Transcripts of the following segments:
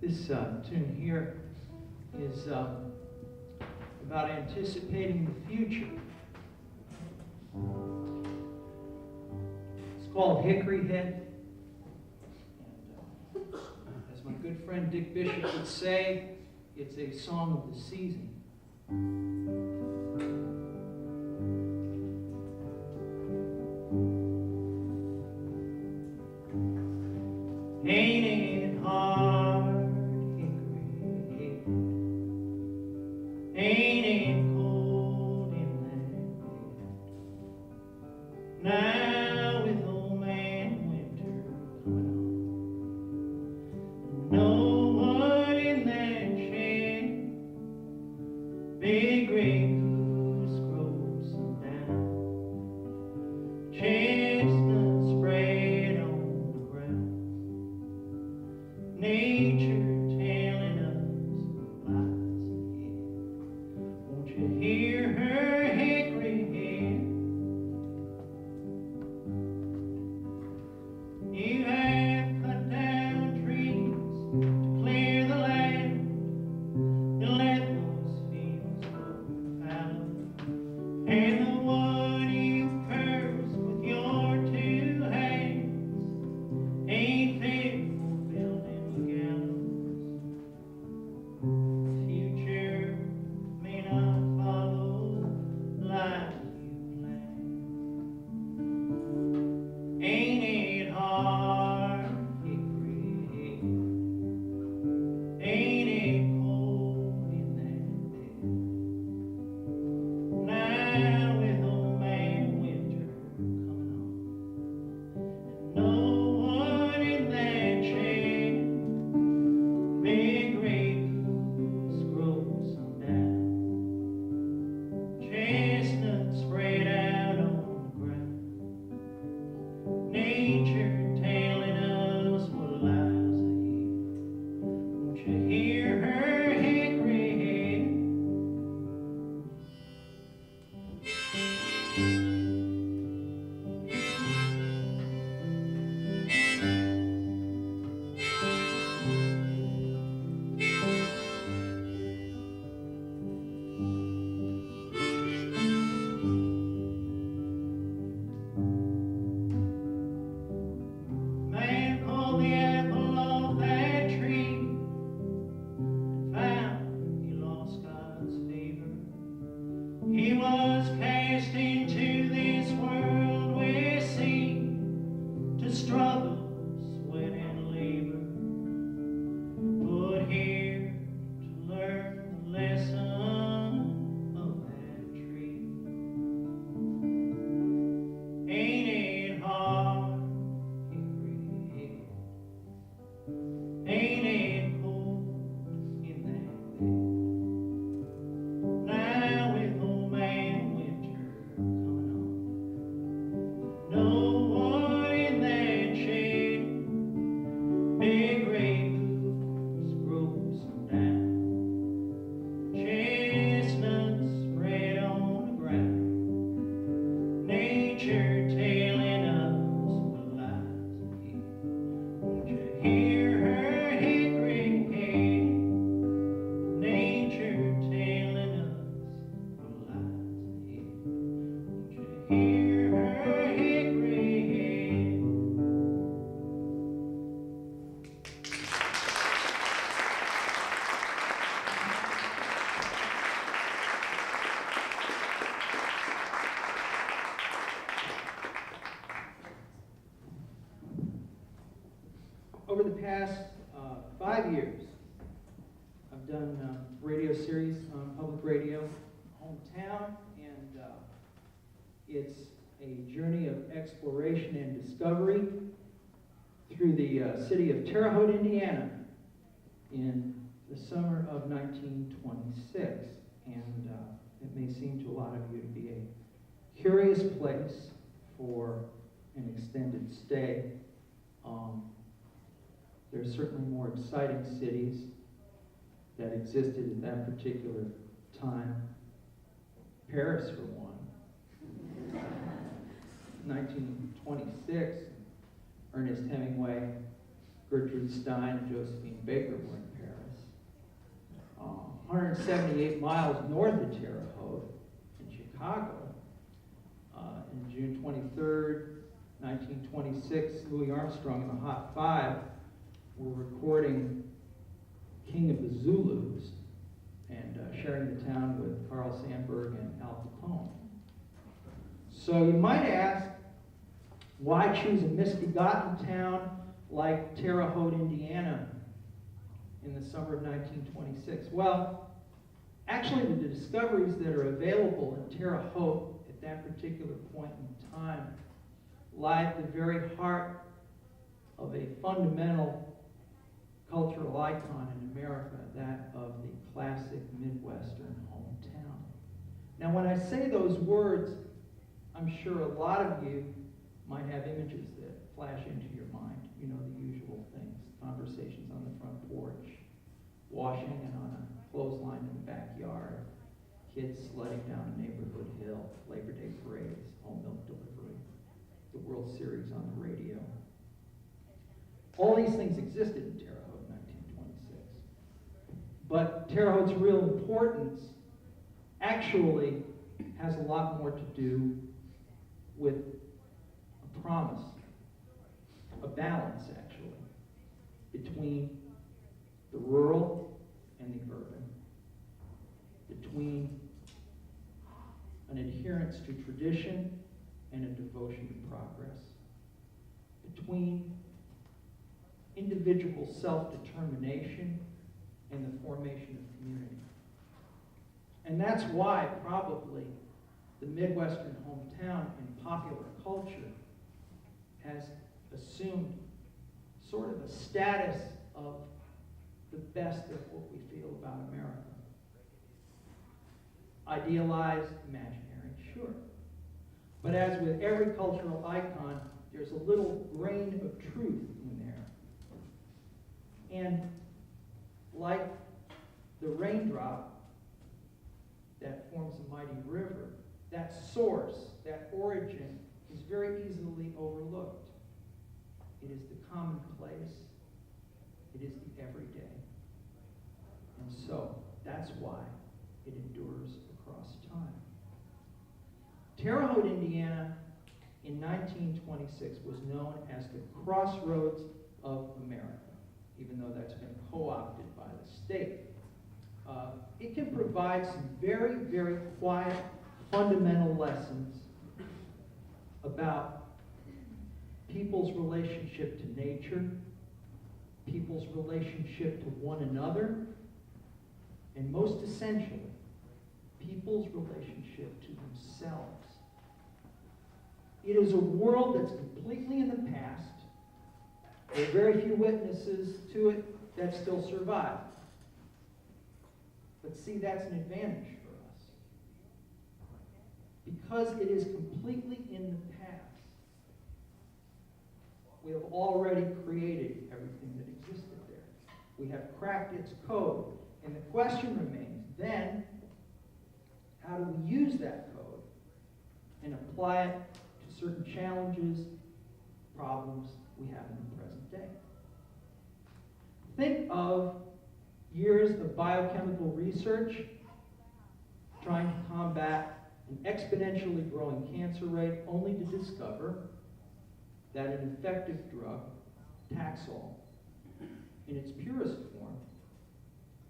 This tune here is about anticipating the future. It's called Hickory Head. And as my good friend Dick Bishop would say, it's a song of the season. Ain't it hard, Hickory Head? Ain't it cold in that bed? Now with old man winter coming on, no one in that shed, big gray goose grows some down, chestnuts spread on the ground. Nature telling us lies ahead. Won't you hear her hickory head? You have cut down trees to clear the land and let those fields go fallow. And the one you curse with your two hands ain't fit for building gallows. Future may not follow like you planned. Ain't it hard, Hickory Head? Ain't it cold in that bed? Now with old man winter coming on, and no one in that shed, big gray goose grows some down, chestnuts spread out on the ground. Nature telling us what lies ahead. Won't you hear her hickory head? Man pulled the apple off that tree and found he lost God's favor. He was cast into this world we see to struggle, sweat, and labor, put here to learn the lesson of that tree. Ain't it hard, Hickory Head? Ain't it cold in that bed? Now with old man winter coming on, no one in that shade, big gray goose grows some down, chestnuts spread on the ground. Nature telling us what lies ahead. Won't you hear her hickory head? Nature telling us what lies ahead. Won't you hear her hickory head? Over the past 5 years, I've done radio series on public radio, hometown, and it's a journey of exploration and discovery through the city of Terre Haute, Indiana, in the summer of 1926. And it may seem to a lot of you to be a curious place for an extended stay. There are certainly more exciting cities that existed at that particular time. Paris, for one. 1926, Ernest Hemingway Gertrude Stein and Josephine Baker were in Paris. 178 miles north of Terre Haute in Chicago, in June 23rd, 1926, Louis Armstrong and the Hot Five were recording King of the Zulus and sharing the town with Carl Sandburg and Al Capone. So you might ask, why choose a misbegotten town like Terre Haute, Indiana in the summer of 1926? Well, actually the discoveries that are available in Terre Haute at that particular point in time lie at the very heart of a fundamental cultural icon in America, that of the classic Midwestern hometown. Now, when I say those words, I'm sure a lot of you might have images that flash into your mind. You know, the usual things: conversations on the front porch, washing and on a clothesline in the backyard, kids sledding down a neighborhood hill, Labor Day parades, home milk delivery, the World Series on the radio. All these things existed in Terre Haute in 1926. But Terre Haute's real importance actually has a lot more to do with a promise, a balance actually, between the rural and the urban, between an adherence to tradition and a devotion to progress, between individual self-determination and the formation of community. And that's why probably the Midwestern hometown in popular culture has assumed sort of a status of the best of what we feel about America. Idealized, imaginary, sure. But as with every cultural icon, there's a little grain of truth in there. And like the raindrop that forms a mighty river, that source, that origin, is very easily overlooked. It is the commonplace. It is the everyday. And so, that's why it endures across time. Terre Haute, Indiana, in 1926 was known as the crossroads of America, even though that's been co-opted by the state. It can provide some very, very quiet, fundamental lessons about people's relationship to nature, people's relationship to one another, and most essentially, people's relationship to themselves. It is a world that's completely in the past. There are very few witnesses to it that still survive. But see, that's an advantage for us. Because it is completely in the past, we have already created everything that existed there. We have cracked its code. And the question remains, then, how do we use that code and apply it to certain challenges, problems we have in the present day? Think of years of biochemical research trying to combat an exponentially growing cancer rate, only to discover that an effective drug, Taxol, in its purest form,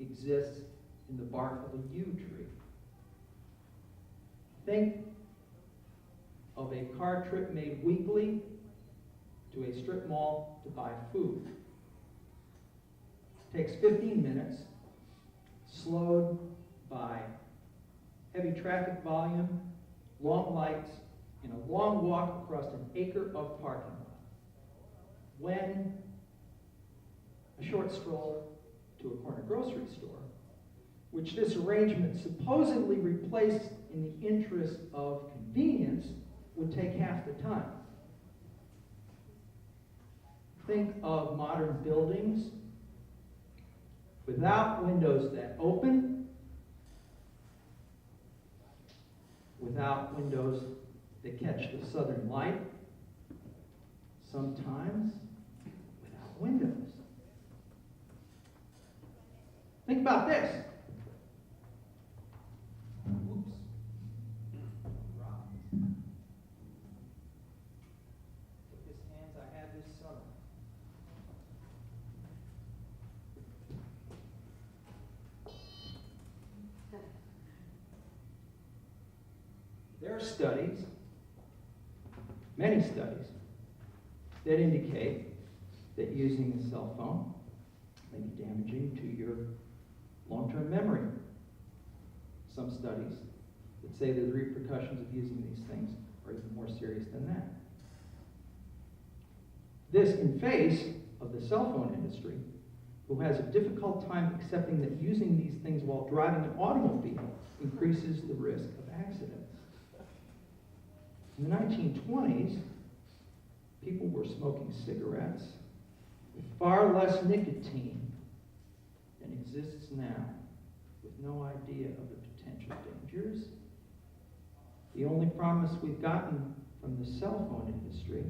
exists in the bark of a yew tree. Think of a car trip made weekly to a strip mall to buy food. Takes 15 minutes, slowed by heavy traffic volume, long lights, and a long walk across an acre of parking lot. When a short stroll to a corner grocery store, which this arrangement supposedly replaced in the interest of convenience, would take half the time. Think of modern buildings without windows that open, without windows that catch the southern light, sometimes without windows. Think about this. Oops. Took this hands I had this summer. There are studies, many studies, that indicate that using a cell phone may be damaging to your long-term memory. Some studies that say that the repercussions of using these things are even more serious than that. This in face of the cell phone industry, who has a difficult time accepting that using these things while driving an automobile increases the risk of accidents. In the 1920s, people were smoking cigarettes with far less nicotine than exists now, with no idea of the potential dangers. The only promise we've gotten from the cell phone industry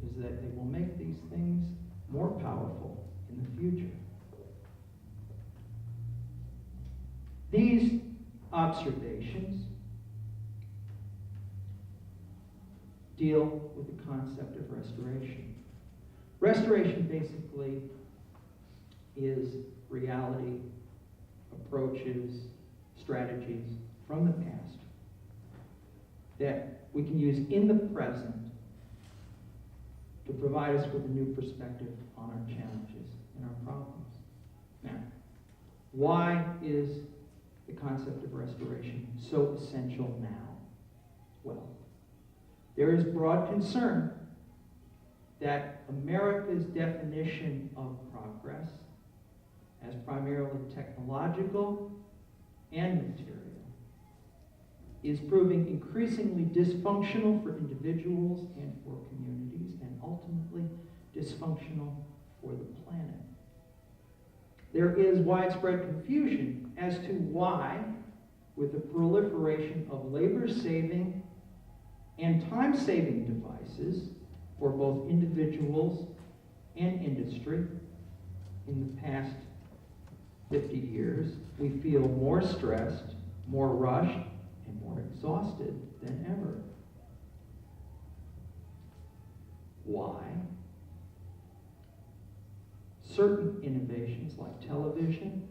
is that they will make these things more powerful in the future. These observations deal with the concept of restoration. Restoration basically is reality, approaches, strategies from the past that we can use in the present to provide us with a new perspective on our challenges and our problems. Now, why is the concept of restoration so essential now? Well, there is broad concern that America's definition of progress as primarily technological and material is proving increasingly dysfunctional for individuals and for communities, and ultimately dysfunctional for the planet. There is widespread confusion as to why, with the proliferation of labor-saving and time-saving devices for both individuals and industry in the past 50 years, we feel more stressed, more rushed, and more exhausted than ever. Why? Certain innovations like television,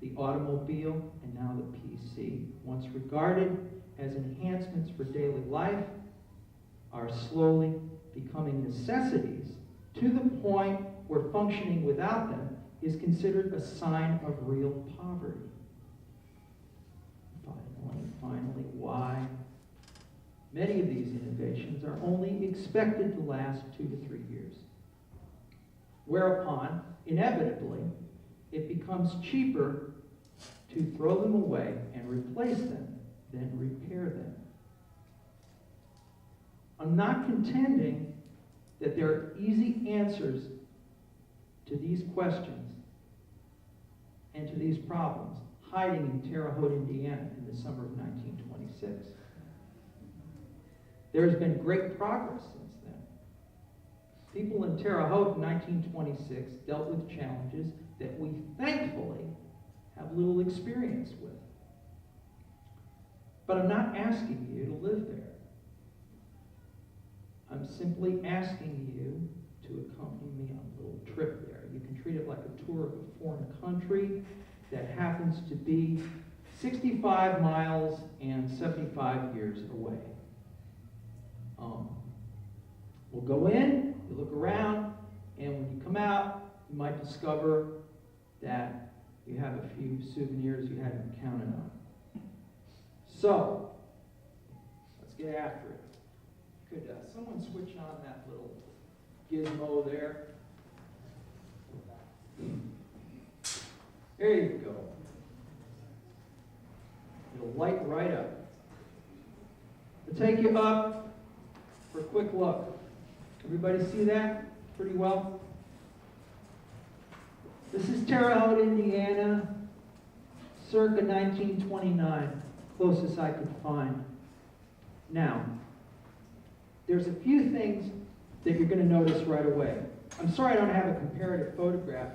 the automobile, and now the PC, once regarded as enhancements for daily life, are slowly becoming necessities to the point where functioning without them is considered a sign of real poverty. Finally, why many of these innovations are only expected to last 2 to 3 years, whereupon, inevitably, it becomes cheaper to throw them away and replace them than repair them. I'm not contending that there are easy answers to these questions and to these problems hiding in Terre Haute, Indiana in the summer of 1926. There has been great progress since then. People in Terre Haute in 1926 dealt with challenges that we thankfully have little experience with. But I'm not asking you to live there. I'm simply asking you to accompany me on a little trip there. You can treat it like a tour of a foreign country that happens to be 65 miles and 75 years away. We'll go in, you look around, and when you come out, you might discover that you have a few souvenirs you hadn't counted on. So, let's get after it. Could someone switch on that little gizmo there? There you go. It'll light right up. I'll take you up for a quick look. Everybody see that pretty well? This is Terre Haute, Indiana, circa 1929, closest I could find. Now, there's a few things that you're going to notice right away. I'm sorry I don't have a comparative photograph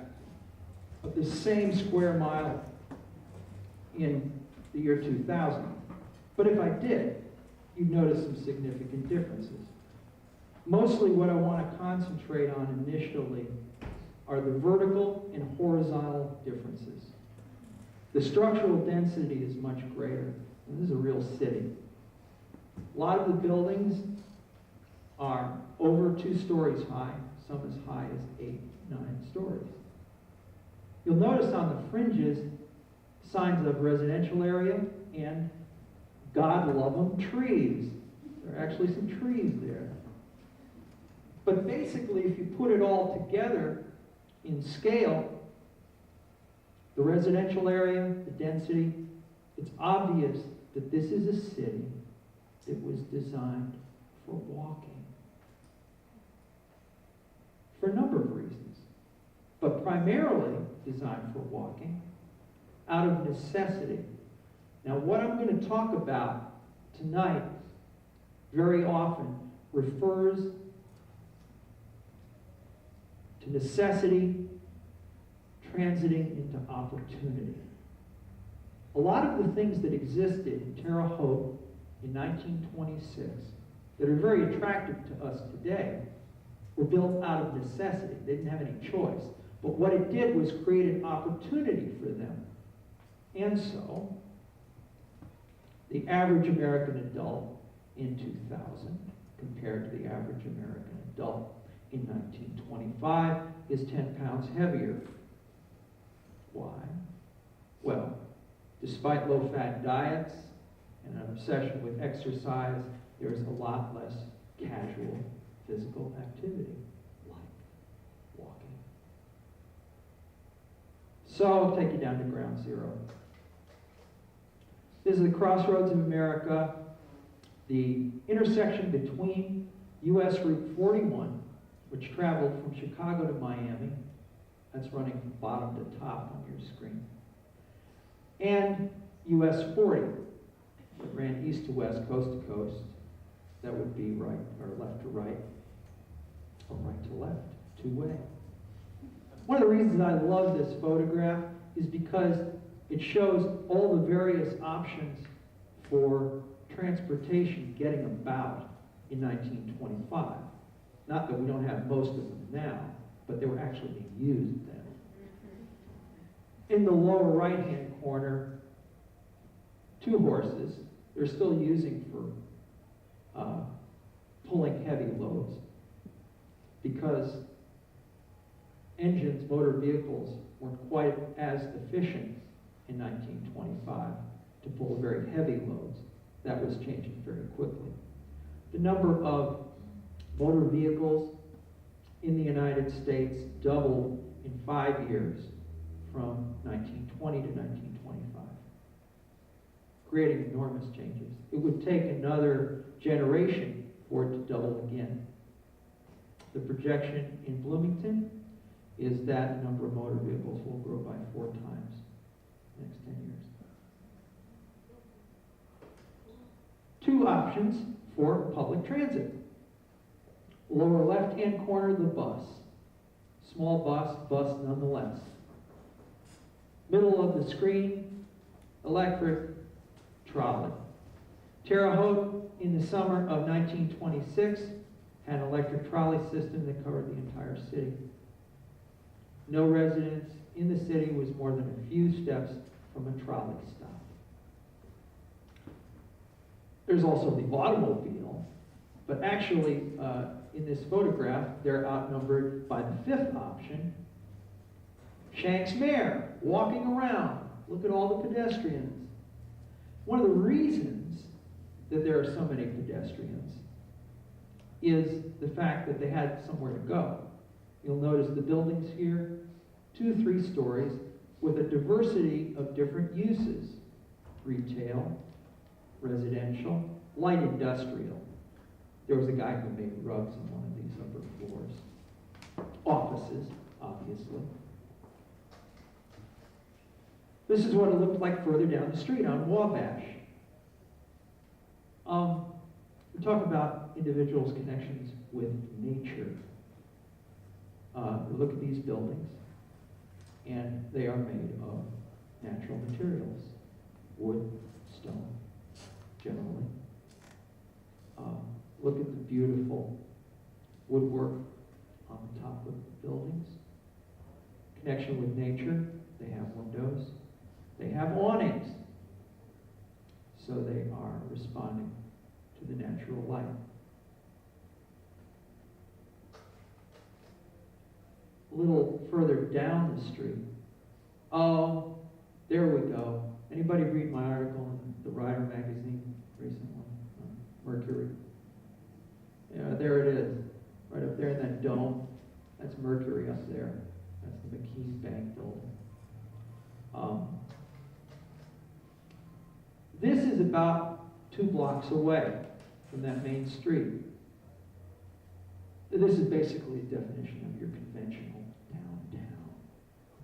of the same square mile in the year 2000. But if I did, you'd notice some significant differences. Mostly what I want to concentrate on initially are the vertical and horizontal differences. The structural density is much greater. And this is a real city. A lot of the buildings are over 2 stories high, some as high as 8, 9 stories. You'll notice on the fringes signs of residential area and, God love them, trees. There are actually some trees there. But basically, if you put it all together in scale, the residential area, the density, it's obvious that this is a city that was designed for walking. For a number of reasons, but primarily designed for walking out of necessity. Now, what I'm going to talk about tonight very often refers to necessity transiting into opportunity. A lot of the things that existed in Terre Haute in 1926 that are very attractive to us today were built out of necessity. They didn't have any choice. But what it did was create an opportunity for them. And so, the average American adult in 2000 compared to the average American adult in 1925 is 10 pounds heavier. Why? Well, despite low-fat diets and an obsession with exercise, there's a lot less casual physical activity, like walking. So I'll take you down to ground zero. This is the crossroads of America, the intersection between US Route 41, which traveled from Chicago to Miami. That's running from bottom to top on your screen. And US 40, that ran east to west, coast to coast. That would be right or left to right, or right to left, two-way. One of the reasons I love this photograph is because it shows all the various options for transportation getting about in 1925. Not that we don't have most of them now, but they were actually being used then. In the lower right-hand corner, 2 horses. They're still using for pulling heavy loads because engines, motor vehicles, weren't quite as efficient in 1925 to pull very heavy loads. That was changing very quickly. The number of motor vehicles in the United States doubled in 5 years from 1920 to 1925, creating enormous changes. It would take another generation for it to double again. The projection in Bloomington is that the number of motor vehicles will grow by 4 times in the next 10 years. 2 options for public transit. Lower left-hand corner, the bus. Small bus nonetheless. Middle of the screen, electric trolley. Terre Haute, in the summer of 1926, had an electric trolley system that covered the entire city. No residence in the city was more than a few steps from a trolley stop. There's also the automobile, but actually, in this photograph, they're outnumbered by the 5th option, Shanks Mare, walking around. Look at all the pedestrians. One of the reasons that there are so many pedestrians is the fact that they had somewhere to go. You'll notice the buildings here, 2, 3 stories, with a diversity of different uses. Retail, residential, light industrial. There was a guy who made rugs on one of these upper floors. Offices, obviously. This is what it looked like further down the street on Wabash. We talk about individuals' connections with nature. Look at these buildings. and they are made of natural materials, wood, stone, generally. Look at the beautiful woodwork on the top of the buildings. Connection with nature, they have windows, they have awnings, so they are responding to the natural light. A little further down the street, oh, there we go. Anybody read my article in the Rider magazine recently? Mercury. Yeah, there it is, right up there in that dome. That's Mercury up there. That's the McKees Bank building. This is about 2 blocks away from that main street. This is basically a definition of your conventional downtown.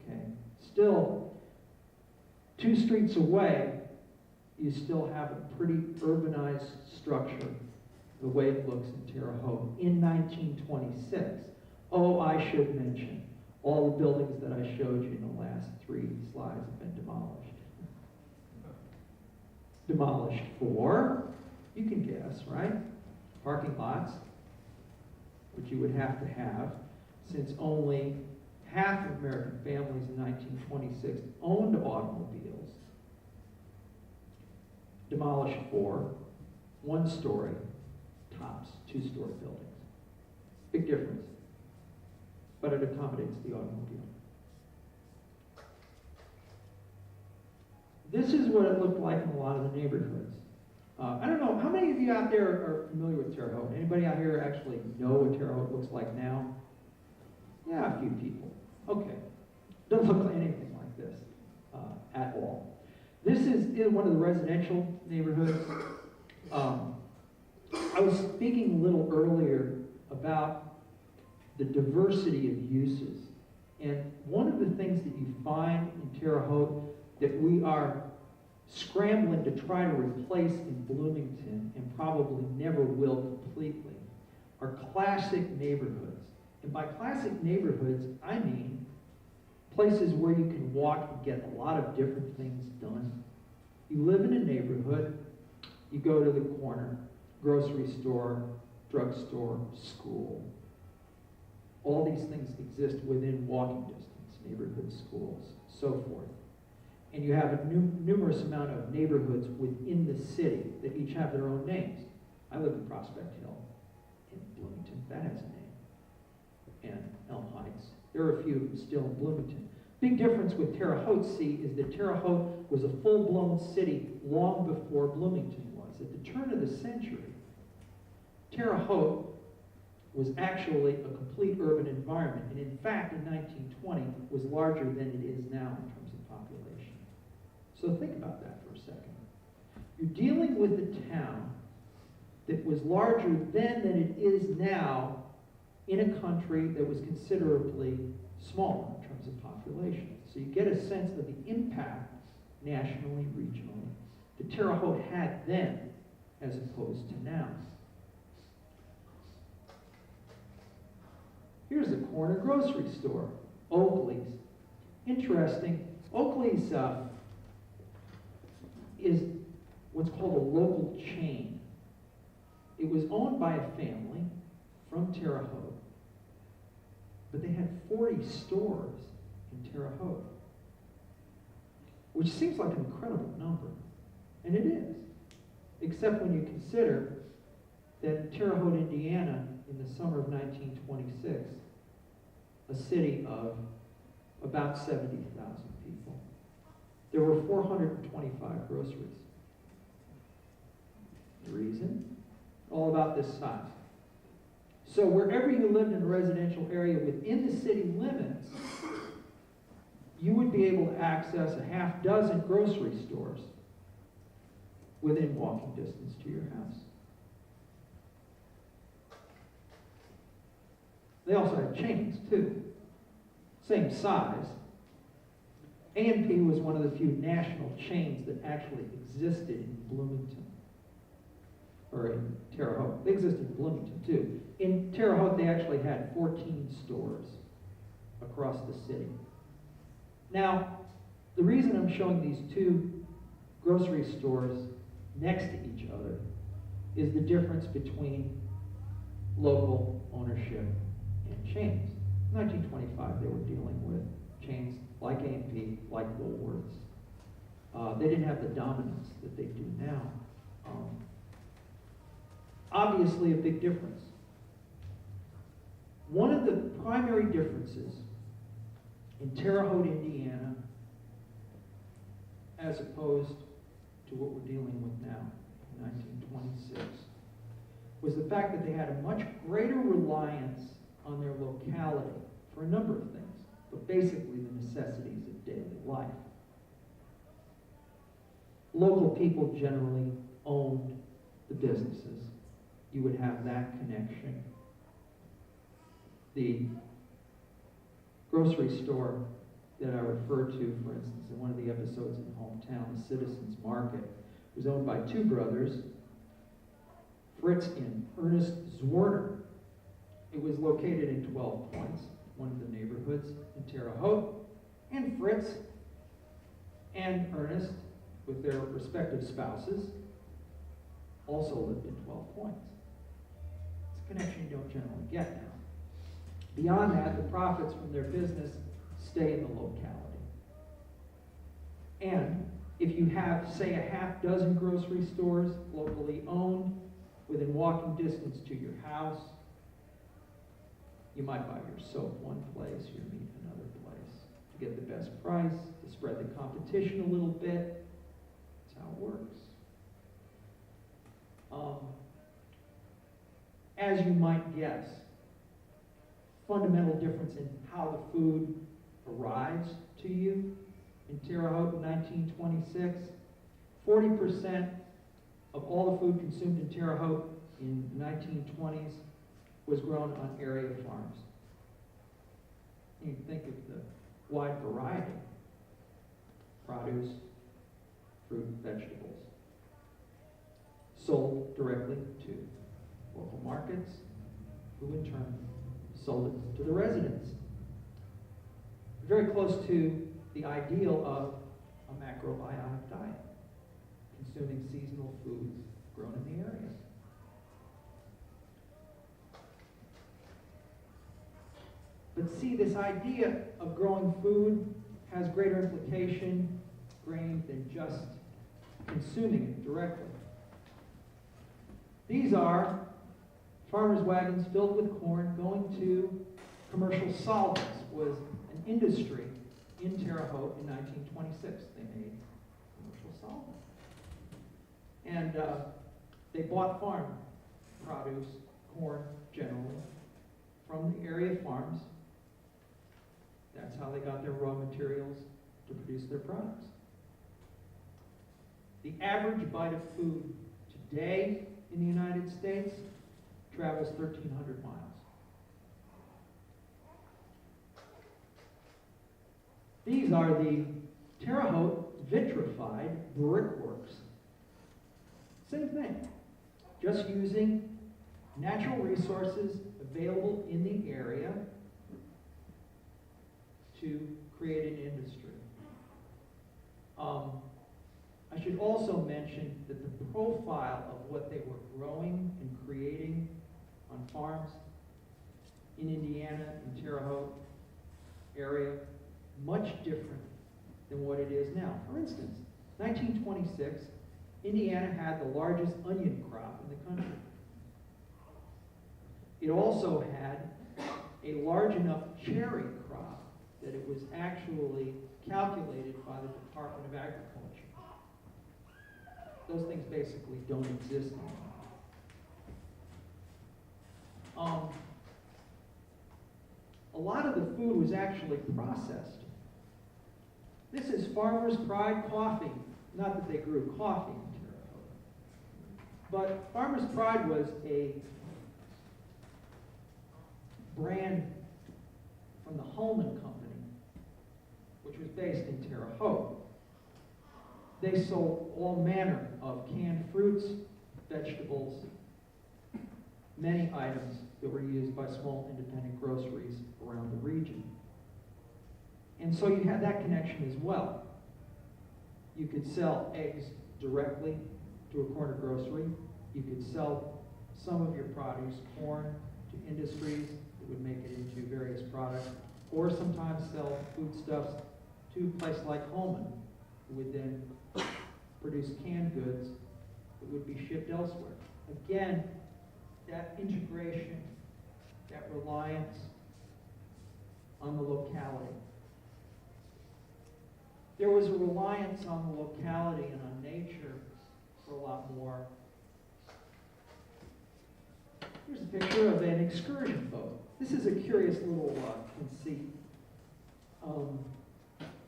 Okay? Still, 2 streets away, you still have a pretty urbanized structure, the way it looks in Terre Haute in 1926. Oh, I should mention, all the buildings that I showed you in the last 3 slides have been demolished. Demolished for, you can guess, right? Parking lots, which you would have to have, since only half of American families in 1926 owned automobiles. Demolished for 1-story, tops, 2-story buildings. Big difference. But it accommodates the automobile. This is what it looked like in a lot of the neighborhoods. I don't know, how many of you out there are familiar with Terre Haute? Anybody out here actually know what Terre Haute looks like now? Yeah, a few people. Okay. Doesn't look like anything like this at all. This is in one of the residential neighborhoods. I was speaking a little earlier about the diversity of uses. And one of the things that you find in Terre Haute that we are scrambling to try to replace in Bloomington and probably never will completely are classic neighborhoods. And by classic neighborhoods, I mean places where you can walk and get a lot of different things done. You live in a neighborhood, you go to the corner, grocery store, drugstore, school. All these things exist within walking distance, neighborhood schools, so forth. And you have a numerous amount of neighborhoods within the city that each have their own names. I live in Prospect Hill in Bloomington, that has a name. And Elm Heights. There are a few still in Bloomington. Big difference with Terre Haute, see, is that Terre Haute was a full-blown city long before Bloomington was. At the turn of the century, Terre Haute was actually a complete urban environment, and in fact, in 1920, was larger than it is now in terms of population. So think about that for a second. You're dealing with a town that was larger then than it is now in a country that was considerably smaller in terms of population. So you get a sense of the impact nationally, regionally, that Terre Haute had then as opposed to now. Here's the corner grocery store, Oakley's. Interesting. Oakley's is what's called a local chain. It was owned by a family from Terre Haute, but they had 40 stores in Terre Haute, which seems like an incredible number, and it is, except when you consider that Terre Haute, Indiana, in the summer of 1926, a city of about 70,000 people, there were 425 groceries. The reason? All about this size. So wherever you lived in a residential area within the city limits, you would be able to access a half dozen grocery stores within walking distance to your house. They also had chains, too. Same size. A&P was one of the few national chains that actually existed in Bloomington. Or in Terre Haute. They existed in Bloomington, too. In Terre Haute, they actually had 14 stores across the city. Now, the reason I'm showing these two grocery stores next to each other is the difference between local ownership and chains. In 1925, they were dealing with chains like A&P, like Woolworths. They didn't have the dominance that they do now. Obviously, a big difference. One of the primary differences in Terre Haute, Indiana, as opposed to what we're dealing with now in 1926, was the fact that they had a much greater reliance on their locality for a number of things, but basically the necessities of daily life. Local people generally owned the businesses. You would have that connection. The grocery store that I referred to, for instance, in one of the episodes in Hometown, the Citizens Market, was owned by two brothers, Fritz and Ernest Zwerner. It was located in 12 Points, one of the neighborhoods in Terre Haute, and Fritz and Ernest, with their respective spouses, also lived in 12 Points. It's a connection you don't generally get now. Beyond that, the profits from their business stay in the locality. And if you have, say, a half dozen grocery stores locally owned within walking distance to your house, you might buy your soap one place, your meat another place, to get the best price, to spread the competition a little bit. That's how it works. As you might guess, fundamental difference in how the food arrives to you in Terre Haute in 1926. 40% of all the food consumed in Terre Haute in the 1920s was grown on area farms. You can think of the wide variety: produce, fruit, vegetables, sold directly to local markets, who in turn sold it to the residents. Very close to the ideal of a macrobiotic diet, consuming seasonal foods grown in the area. But see, this idea of growing food has greater implication, grain, than just consuming it directly. These are farmers' wagons filled with corn going to commercial solvents. Was an industry in Terre Haute in 1926. They made commercial solvent. And they bought farm produce, corn generally, from the area farms. That's how they got their raw materials to produce their products. The average bite of food today in the United States travels 1,300 miles. These are the Terre Haute vitrified brickworks. Same thing, just using natural resources available in the area to create an industry. I should also mention that the profile of what they were growing and creating on farms in Indiana, in Terre Haute area, much different than what it is now. For instance, 1926, Indiana had the largest onion crop in the country. It also had a large enough cherry crop that it was actually calculated by the Department of Agriculture. Those things basically don't exist anymore. A lot of the food was actually processed. This is Farmer's Pride coffee. Not that they grew coffee in Terre Haute. But Farmer's Pride was a brand from the Holman Company, which was based in Terre Haute. They sold all manner of canned fruits, vegetables, many items that were used by small independent groceries around the region. And so you had that connection as well. You could sell eggs directly to a corner grocery. You could sell some of your produce, corn, to industries that would make it into various products, or sometimes sell foodstuffs to a place like Holman, who would then produce canned goods that would be shipped elsewhere. Again, that integration, that reliance on the locality. There was a reliance on the locality and on nature for a lot more. Here's a picture of an excursion boat. This is a curious little conceit.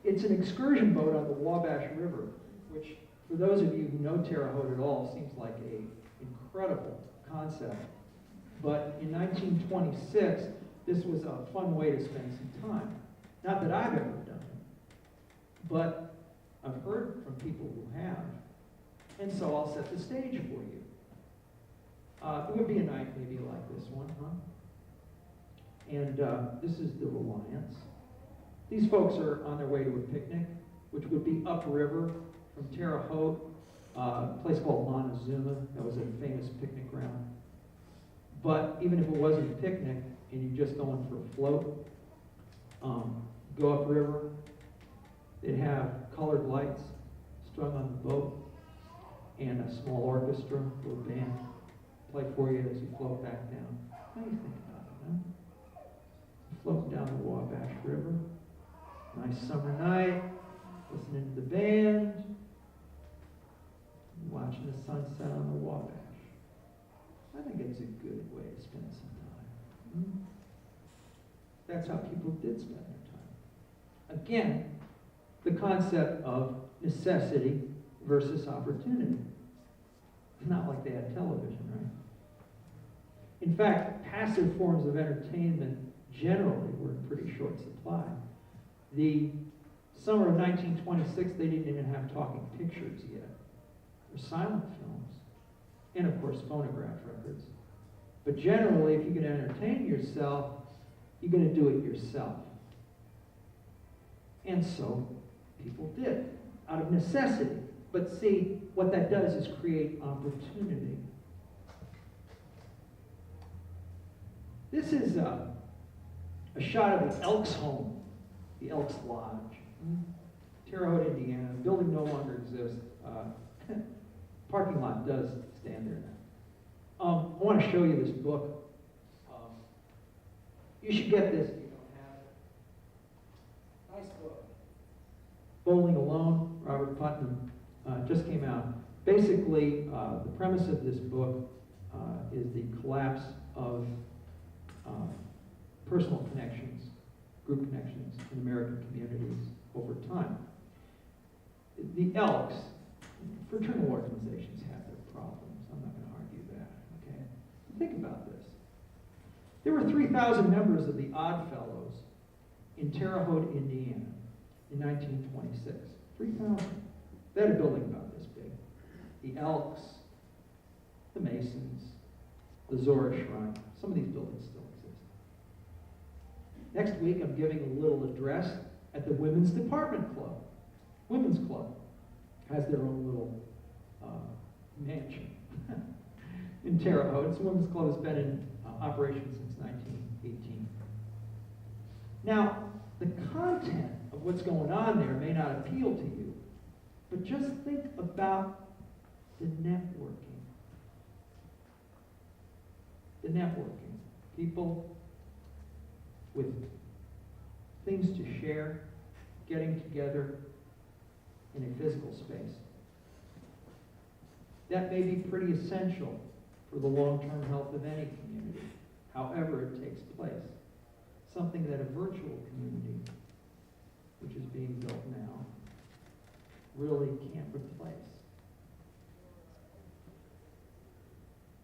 It's an excursion boat on the Wabash River, which, for those of you who know Terre Haute at all, seems like an incredible concept. But in 1926, this was a fun way to spend some time. Not that I've ever done it, but I've heard from people who have. And so I'll set the stage for you. It would be a night maybe like this one, huh? And this is the Reliance. These folks are on their way to a picnic, which would be upriver from Terre Haute, a place called Montezuma. That was a famous picnic ground. But even if it wasn't a picnic and you're just going for a float, go upriver, they'd have colored lights strung on the boat and a small orchestra or band play for you as you float back down. How do you think about it, huh? Floating down the Wabash River, nice summer night, listening to the band, watching the sunset on the Wabash. I think it's a good way to spend some time. That's how people did spend their time. Again, the concept of necessity versus opportunity. Not like they had television, right? In fact, passive forms of entertainment generally were in pretty short supply. The summer of 1926, they didn't even have talking pictures yet, or silent films, and of course phonograph records. But generally, if you can entertain yourself, you're going to do it yourself. And so people did, out of necessity. But see, what that does is create opportunity. This is a shot of the Elks home, the Elks Lodge, Terre Haute, Indiana. The building no longer exists. Parking lot does stand there now. I want to show you this book. You should get this if you don't have it. Nice book. Bowling Alone, Robert Putnam, just came out. Basically, the premise of this book is the collapse of personal connections, group connections in American communities over time. The Elks, fraternal organizations have their problems. I'm not going to argue that, okay? Think about this. There were 3,000 members of the Odd Fellows in Terre Haute, Indiana in 1926. 3,000. They had a building about this big. The Elks, the Masons, the Zora Shrine. Some of these buildings still exist. Next week, I'm giving a little address at the Women's Department Club. Women's Club has their own little mansion in Terre Haute. This Women's Club has been in operation since 1918. Now, the content of what's going on there may not appeal to you, but just think about the networking. The networking. People with things to share, getting together in a physical space. That may be pretty essential for the long-term health of any community, however it takes place. Something that a virtual community, which is being built now, really can't replace.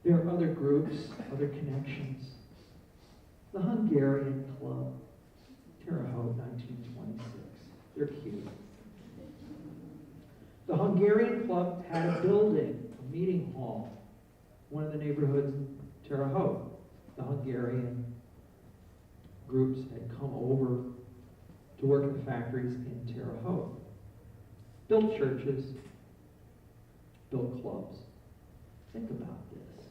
There are other groups, other connections. The Hungarian Club, Terre Haute, 1926. They're cute. The Hungarian Club had a building, a meeting hall, one of the neighborhoods in Terre Haute. The Hungarian groups had come over to work in the factories in Terre Haute. Built churches, built clubs. Think about this.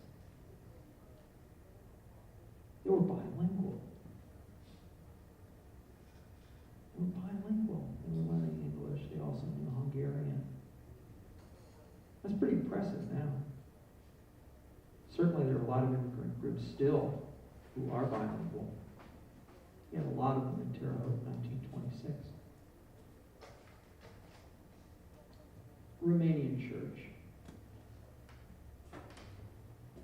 They were bilingual. They were bilingual. They were learning English. They also knew Hungarian. That's pretty impressive now. Certainly there are a lot of immigrant groups still who are bilingual. You had a lot of them in Terre Haute in 1926. Romanian church.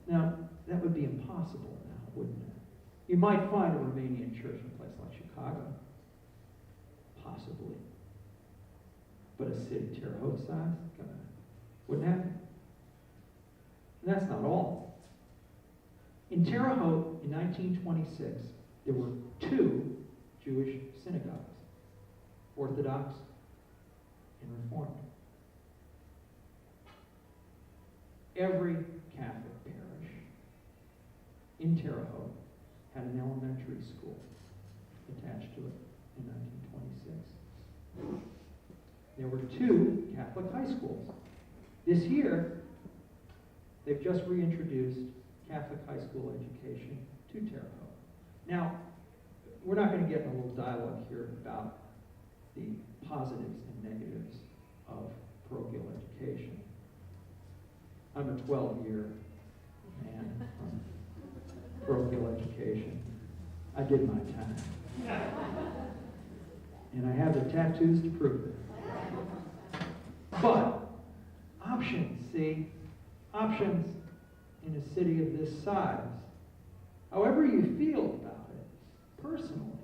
Now, that would be impossible now, wouldn't it? You might find a Romanian church in a place like Chicago. Possibly. But a city Terre Haute size? Wouldn't happen. And that's not all. In Terre Haute, in 1926, there were 2 Jewish synagogues, Orthodox and Reformed. Every Catholic parish in Terre Haute had an elementary school attached to it in 1926. There were 2 Catholic high schools. This year, they've just reintroduced Catholic high school education to Terre Haute. Now, we're not going to get in a little dialogue here about the positives and negatives of parochial education. I'm a 12-year man from parochial education. I did my time. And I have the tattoos to prove it. But options, see? Options in a city of this size. However you feel about it, personally,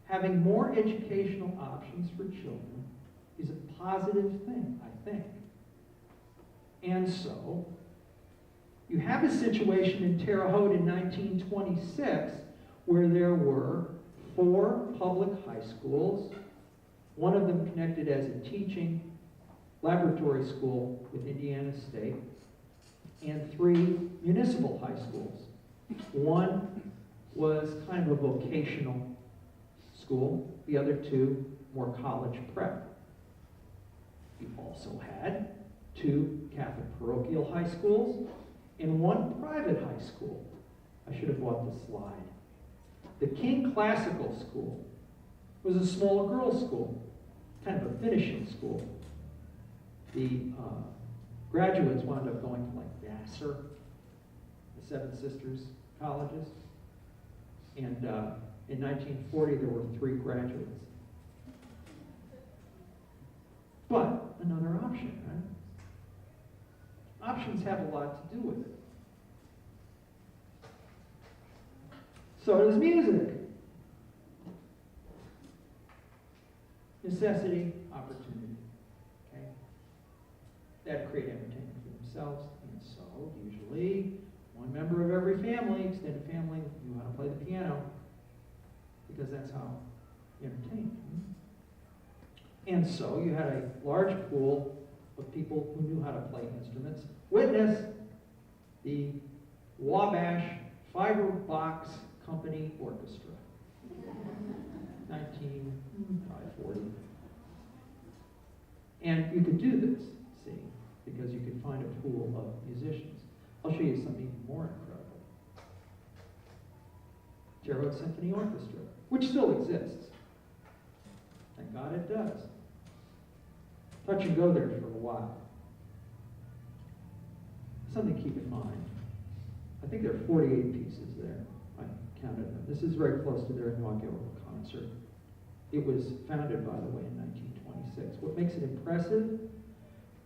having more educational options for children is a positive thing, I think. And so, you have a situation in Terre Haute in 1926 where there were 4 public high schools, one of them connected as a teaching laboratory school with Indiana State, and 3 municipal high schools. One was kind of a vocational school, the other 2 more college prep. You also had 2 Catholic parochial high schools and 1 private high school. I should have brought this slide. The King Classical School was a small girls' school, kind of a finishing school. The graduates wound up going to like Vassar, the Seven Sisters colleges, and in 1940 there were 3 graduates. But another option, right? Options have a lot to do with it. So does music. Necessity, opportunity. Okay? They had to create entertainment for themselves, and so usually one member of every family, extended family, knew how to play the piano, because that's how you entertained. And so you had a large pool of people who knew how to play instruments. Witness the Wabash Fiber Box Company Orchestra, 1940. And you could do this, see, because you could find a pool of musicians. I'll show you something even more incredible. Terre Haute Symphony Orchestra, which still exists. Thank God it does. Touch and go there for a while. Something to keep in mind. I think there are 48 pieces there. I counted them. This is very close to their inaugural concert. It was founded, by the way, in 1926. What makes it impressive?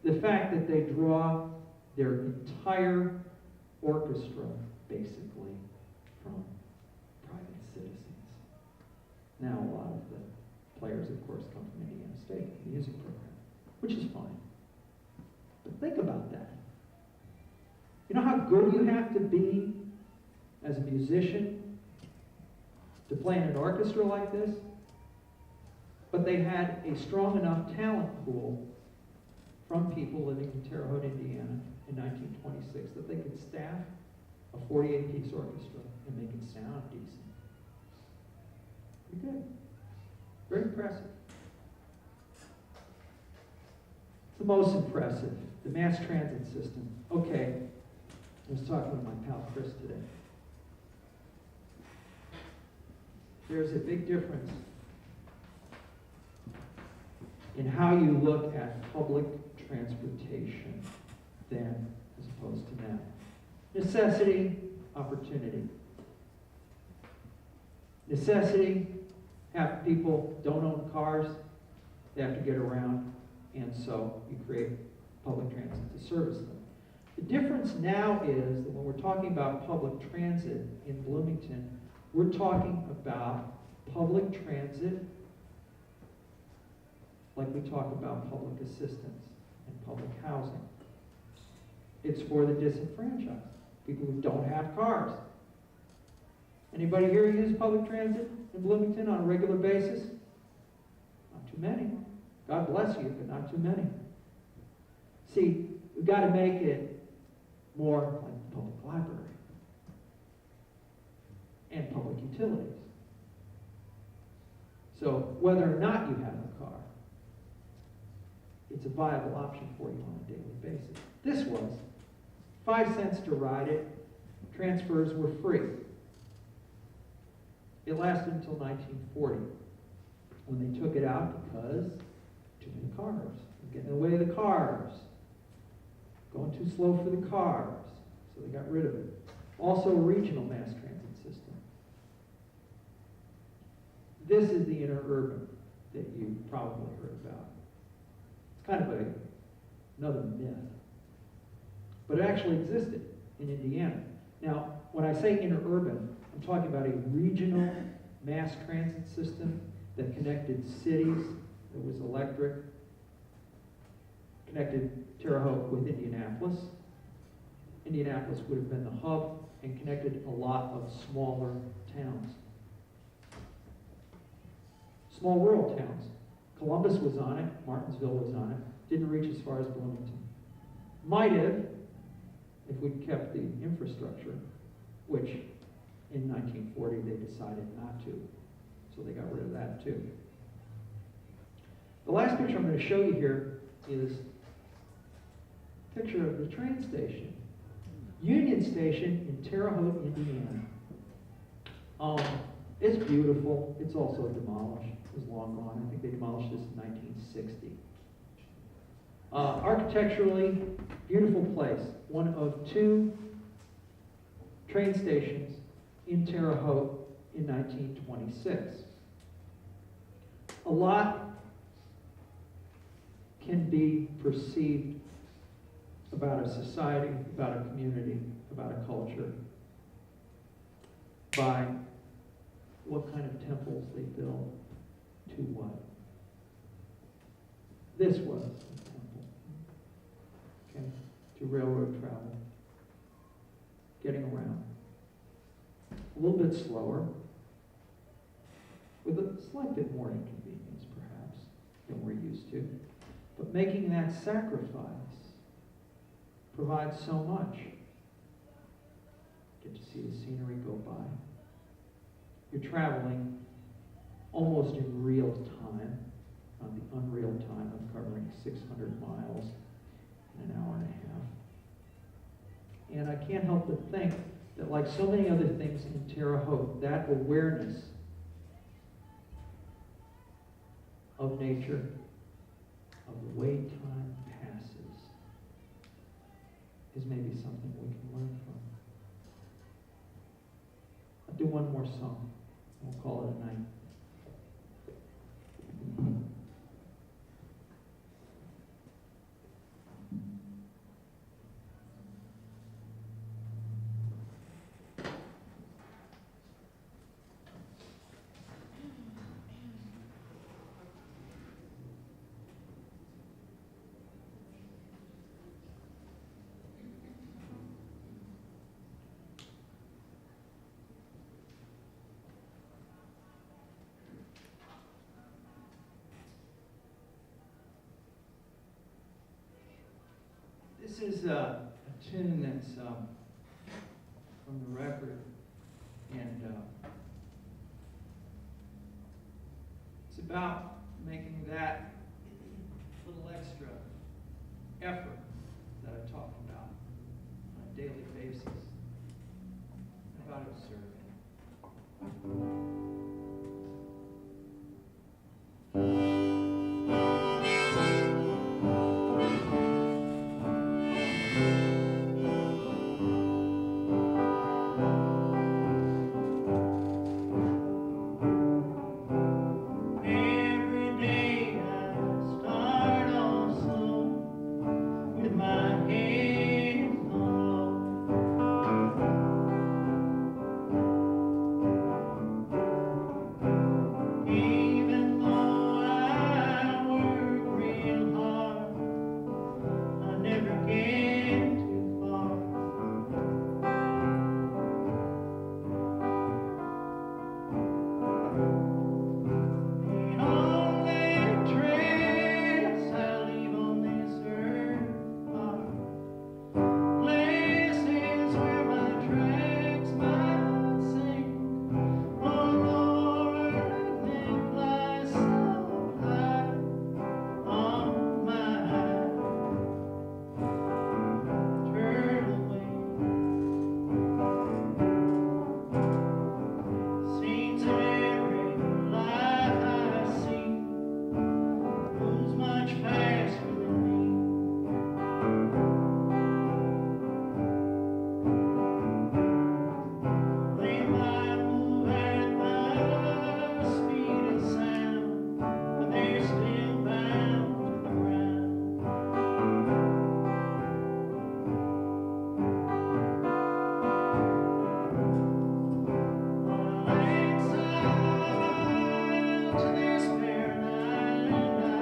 The fact that they draw their entire orchestra, basically, from private citizens. Now, a lot of the players, of course, come from Indiana State, the music program, which is fine. But think about that. You know how good you have to be as a musician to play in an orchestra like this? But they had a strong enough talent pool from people living in Terre Haute, Indiana in 1926 that they could staff a 48-piece orchestra and make it sound decent. Pretty good. Very impressive. The most impressive, the mass transit system. Okay, I was talking with my pal Chris today. There's a big difference in how you look at public transportation then as opposed to now. Necessity, opportunity. Necessity, half people don't own cars, they have to get around, and so you create public transit to service them. The difference now is that when we're talking about public transit in Bloomington, we're talking about public transit like we talk about public assistance and public housing. It's for the disenfranchised, people who don't have cars. Anybody here use public transit in Bloomington on a regular basis? Not too many. God bless you, but not too many. See, we've got to make it more like the public library and public utilities. So whether or not you have a car, it's a viable option for you on a daily basis. This was 5 cents to ride it. Transfers were free. It lasted until 1940 when they took it out because too many cars. Getting in the way of the cars. Going too slow for the cars. So they got rid of it. Also a regional mass transit system. This is the interurban that you probably heard about. It's kind of another myth. But it actually existed in Indiana. Now, when I say interurban, I'm talking about a regional mass transit system that connected cities. It was electric. Connected Terre Haute with Indianapolis. Indianapolis would have been the hub and connected a lot of smaller towns. Small rural towns. Columbus was on it. Martinsville was on it. Didn't reach as far as Bloomington. Might have, if we'd kept the infrastructure, which in 1940 they decided not to. So they got rid of that too. The last picture I'm going to show you here is a picture of the train station. Union Station in Terre Haute, Indiana. It's beautiful. It's also demolished. It was long gone. I think they demolished this in 1960. Architecturally, beautiful place. One of 2 train stations in Terre Haute in 1926. A lot can be perceived about a society, about a community, about a culture by what kind of temples they build to what. This was a temple, okay, to railroad travel, getting around. A little bit slower, with a slight bit more inconvenience, perhaps, than we're used to. But making that sacrifice provides so much. Get to see the scenery go by. You're traveling almost in real time, not the unreal time of covering 600 miles in an hour and a half. And I can't help but think that, like so many other things in Terre Haute, that awareness of nature, of the way time passes, is maybe something we can learn from. I'll do one more song, and we'll call it a night. This is a tune that's from the record, and it's about making that little extra effort that I talk about on a daily basis. I thought it would serve Every day I start off slow with my hands on low. Even though I work real hard, I never get too far. And all that trace I leave on this earth are places where my tracks might sink. Oh Lord, let me fly so high on my turtle wing. Seems that every life I see moves much faster than me. They might move at the speed of sound, but they're still bound to the ground. On an exile to this barren island, I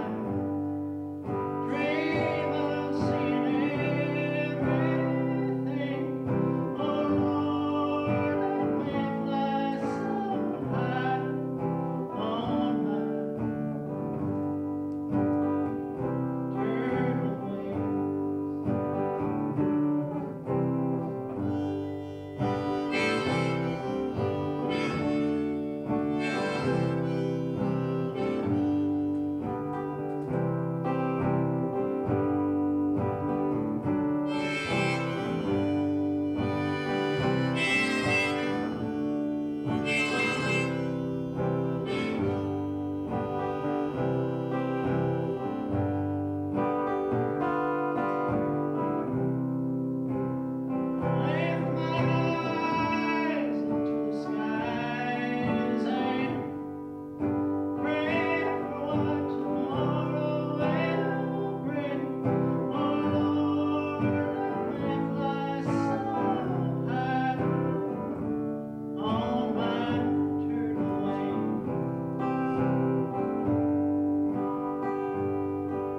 dream of seeing everything. Oh Lord, let me fly so high on my turtle Lift my eyes into the skies and pray for what tomorrow will bring. Oh Lord, let me fly so high on my turtle wing.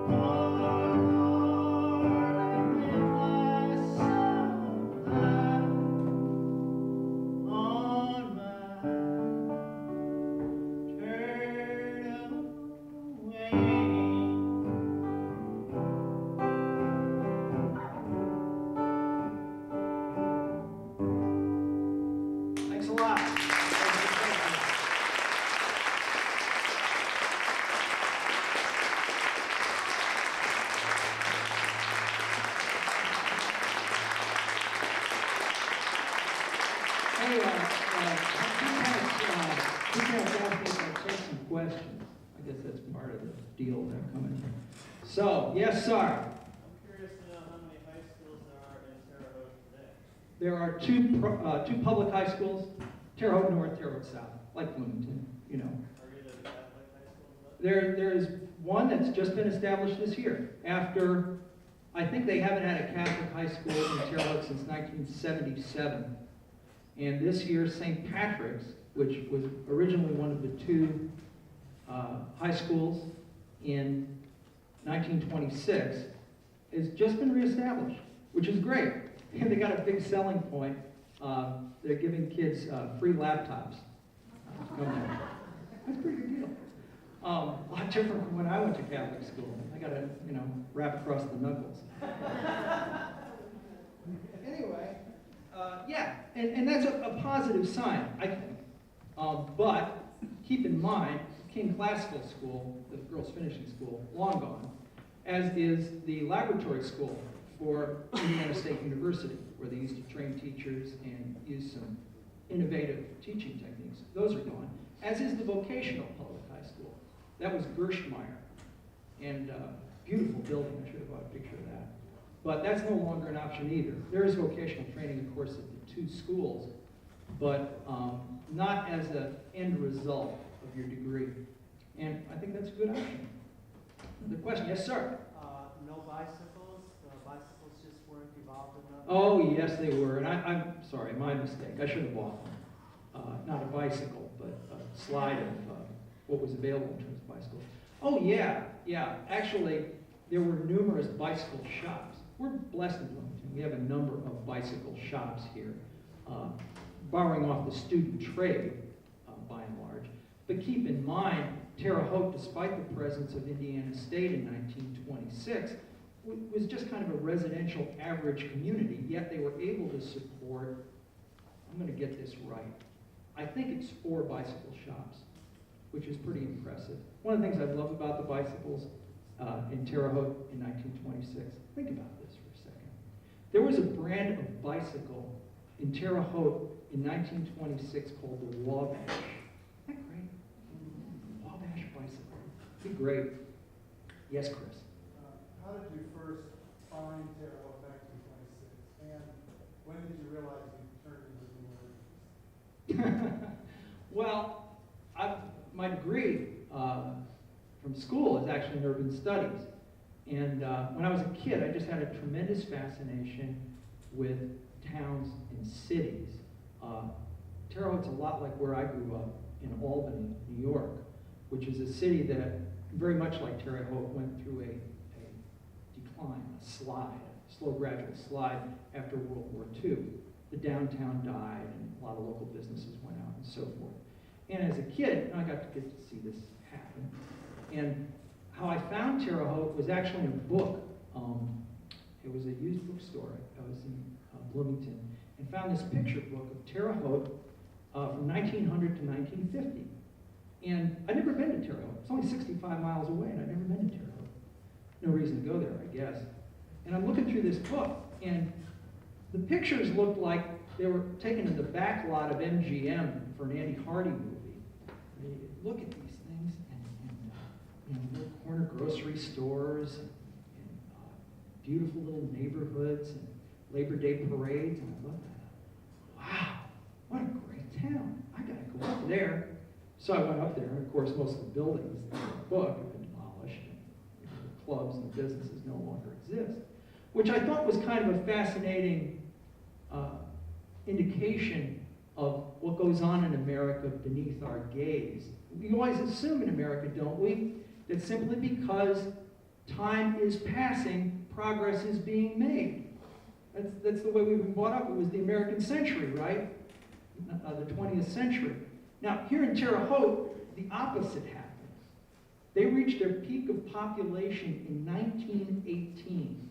Oh Lord, let me fly so high on my turtle wing. Thanks a lot. Hey, you guys asked me if I'd take some questions. I guess that's part of the deal they're coming from. So, yes, sir. I'm curious to know how many high schools there are in Terre Haute today. There are two public high schools, Terre Haute North, Terre Haute South, like Bloomington, you know. Are either the Catholic high schools left? There is one that's just been established this year. After, I think they haven't had a Catholic high school in Terre Haute since 1977. And this year, St. Patrick's, which was originally one of the two high schools in 1926, has just been reestablished, which is great. And they got a big selling point. They're giving kids free laptops. That's a pretty good deal. A lot different from when I went to Catholic school. I got to, wrap across the knuckles. Anyway, yeah, and that's a positive sign, I think. But keep in mind, King Classical School, the girls' finishing school, long gone, as is the laboratory school for Indiana State University, where they used to train teachers and use some innovative teaching techniques. Those are gone, as is the vocational public high school. That was Gershmeyer, and beautiful building. I should have brought a picture of that. But that's no longer an option either. There is vocational training, of course, at the two schools, but not as an end result of your degree. And I think that's a good option. Another question? Yes, sir? No bicycles? Bicycles just weren't evolved enough? Oh, yes, they were. And I'm sorry, my mistake. I should have bought one. Not a bicycle, but a slide of what was available in terms of bicycles. Oh, yeah. Actually, there were numerous bicycle shops. We're blessed in Bloomington. We have a number of bicycle shops here, borrowing off the student trade, by and large. But keep in mind, Terre Haute, despite the presence of Indiana State in 1926, was just kind of a residential average community, yet they were able to support, I'm going to get this right, I think it's 4 bicycle shops, which is pretty impressive. One of the things I love about the bicycles in Terre Haute in 1926, think about this for a second. There was a brand of bicycle in Terre Haute in 1926 called the Wabash. Isn't that great? Wabash bicycle. Be great. Yes, Chris? How did you first find Terre Haute back in 26? And when did you realize you turned into the new? Well, my degree from school is actually in urban studies. And when I was a kid, I just had a tremendous fascination with towns and cities. Terre Haute's a lot like where I grew up in Albany, New York, which is a city that, very much like Terre Haute, went through a decline, a slide, a slow gradual slide after World War II. The downtown died and a lot of local businesses went out and so forth. And as a kid, I got to get to see this happen. And how I found Terre Haute was actually in a book. It was a used bookstore. I was in Bloomington and found this picture book of Terre Haute from 1900 to 1950. And I'd never been to Terre Haute. It's only 65 miles away, and I'd never been to Terre Haute. No reason to go there, I guess. And I'm looking through this book, and the pictures looked like they were taken in the back lot of MGM for an Andy Hardy movie. I mean, look at these things, and little corner grocery stores, and beautiful little neighborhoods, and Labor Day parades, and I looked at it. Wow, what a great town. I gotta go up there. So I went up there, and of course most of the buildings in the book have been demolished, and the clubs and the businesses no longer exist, which I thought was kind of a fascinating indication of what goes on in America beneath our gaze. We always assume in America, don't we, that simply because time is passing, progress is being made. That's the way we've been brought up. It was the American century, right? The 20th century. Now, here in Terre Haute, the opposite happened. They reached their peak of population in 1918,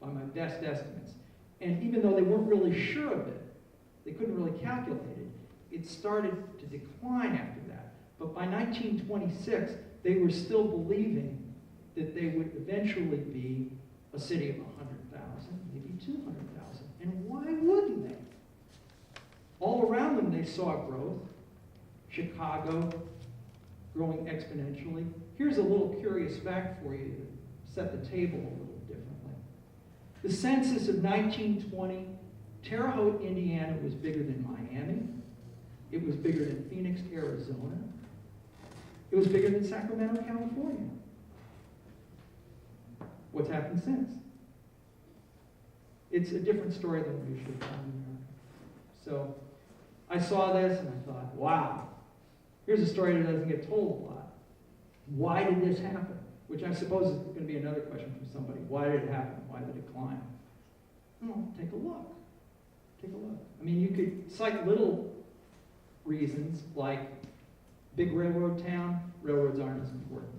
by my best estimates. And even though they weren't really sure of it, they couldn't really calculate it, it started to decline after that. But by 1926, they were still believing that they would eventually be a city of 100,000, maybe 200,000. And why wouldn't they? All around them, they saw growth. Chicago growing exponentially. Here's a little curious fact for you to set the table a little differently. The census of 1920, Terre Haute, Indiana was bigger than Miami. It was bigger than Phoenix, Arizona. It was bigger than Sacramento, California. What's happened since? It's a different story than we usually find in America. So I saw this and I thought, wow, here's a story that doesn't get told a lot. Why did this happen? Which I suppose is going to be another question from somebody. Why did it happen? Why the decline? Well, take a look. Take a look. I mean, you could cite little reasons like big railroad town, railroads aren't as important.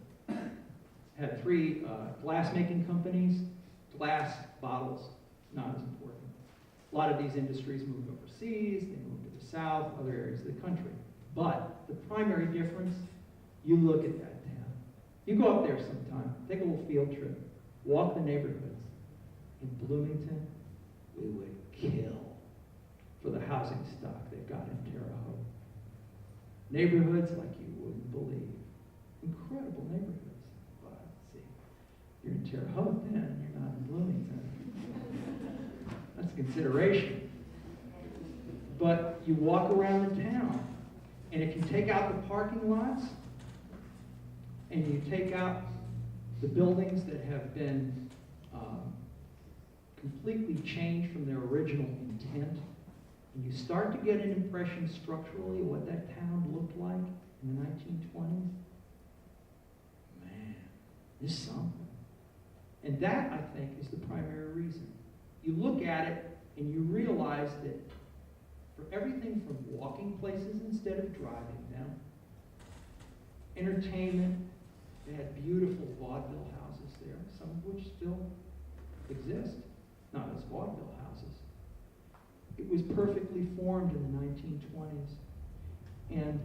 Had 3 glass-making companies, glass bottles, not as important. A lot of these industries moved overseas, they moved to the south, other areas of the country. But the primary difference, You look at that town. You go up there sometime, take a little field trip, walk the neighborhoods. In Bloomington, we would kill for the housing stock they've got in Terre Haute. Neighborhoods like you wouldn't believe. Incredible neighborhoods. But see, you're in Terre Haute then, you're not in Bloomington. That's a consideration. But you walk around the town, and if you take out the parking lots, and you take out the buildings that have been completely changed from their original intent, and you start to get an impression structurally of what that town looked like in the 1920s, man, there's something. And that, I think, is the primary reason. You look at it and you realize that for everything from walking places instead of driving them, entertainment, they had beautiful vaudeville houses there, some of which still exist, not as vaudeville houses. It was perfectly formed in the 1920s. And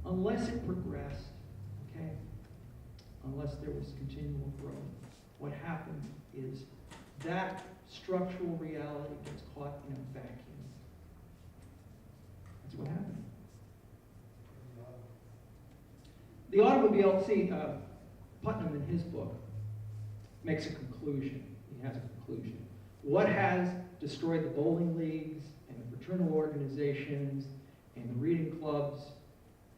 unless it progressed, okay, unless there was continual growth, what happened is that structural reality gets caught in a vacuum. That's what happened. The automobile, see, Putnam in his book makes a conclusion. He has a conclusion. What has destroyed the bowling leagues and the fraternal organizations and the reading clubs,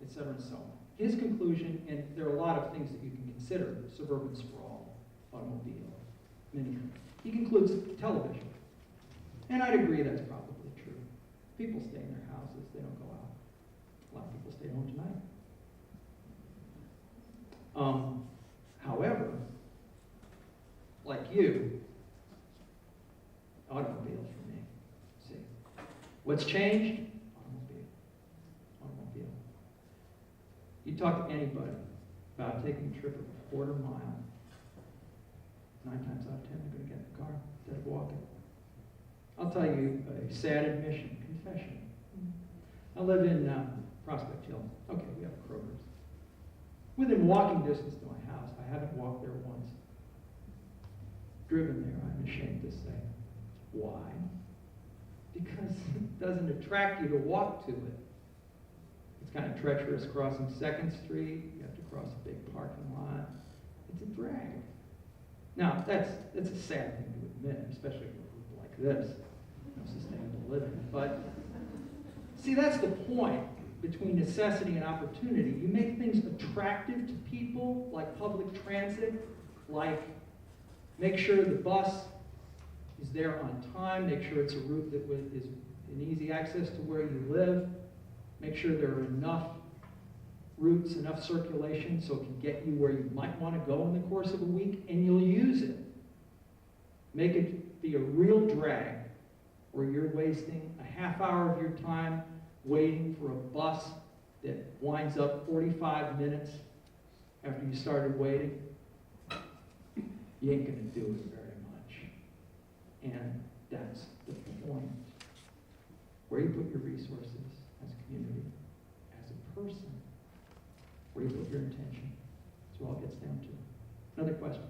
et cetera, and so on. His conclusion, and there are a lot of things that you can consider, suburban sprawl, automobile, many. He concludes television. And I'd agree that's probably true. People stay in their houses, they don't go out. A lot of people stay home tonight. However, like you, automobile for me. See, what's changed? Automobile. You talk to anybody about taking a trip of a quarter mile, 9 times out of 10 they're going to get in the car instead of walking. I'll tell you a sad admission, confession. I live in Prospect Hill. Okay, we have Kroger's. Within walking distance to my house, I haven't walked there once. Driven there, I'm ashamed to say. Why? Because it doesn't attract you to walk to it. It's kind of treacherous crossing 2nd Street. You have to cross a big parking lot. It's a drag. Now, that's a sad thing to admit, especially for a group like this, sustainable living. But see, that's the point between necessity and opportunity. You make things attractive to people, like public transit, like make sure the bus is there on time, make sure it's a route that is an easy access to where you live, make sure there are enough routes, enough circulation so it can get you where you might want to go in the course of a week, and you'll use it. Make it be a real drag where you're wasting a half hour of your time waiting for a bus that winds up 45 minutes after you started waiting. You ain't going to do it very much. And that's the point. Where you put your resources as a community, as a person, where you put your intention. That's what it all gets down to. Another question?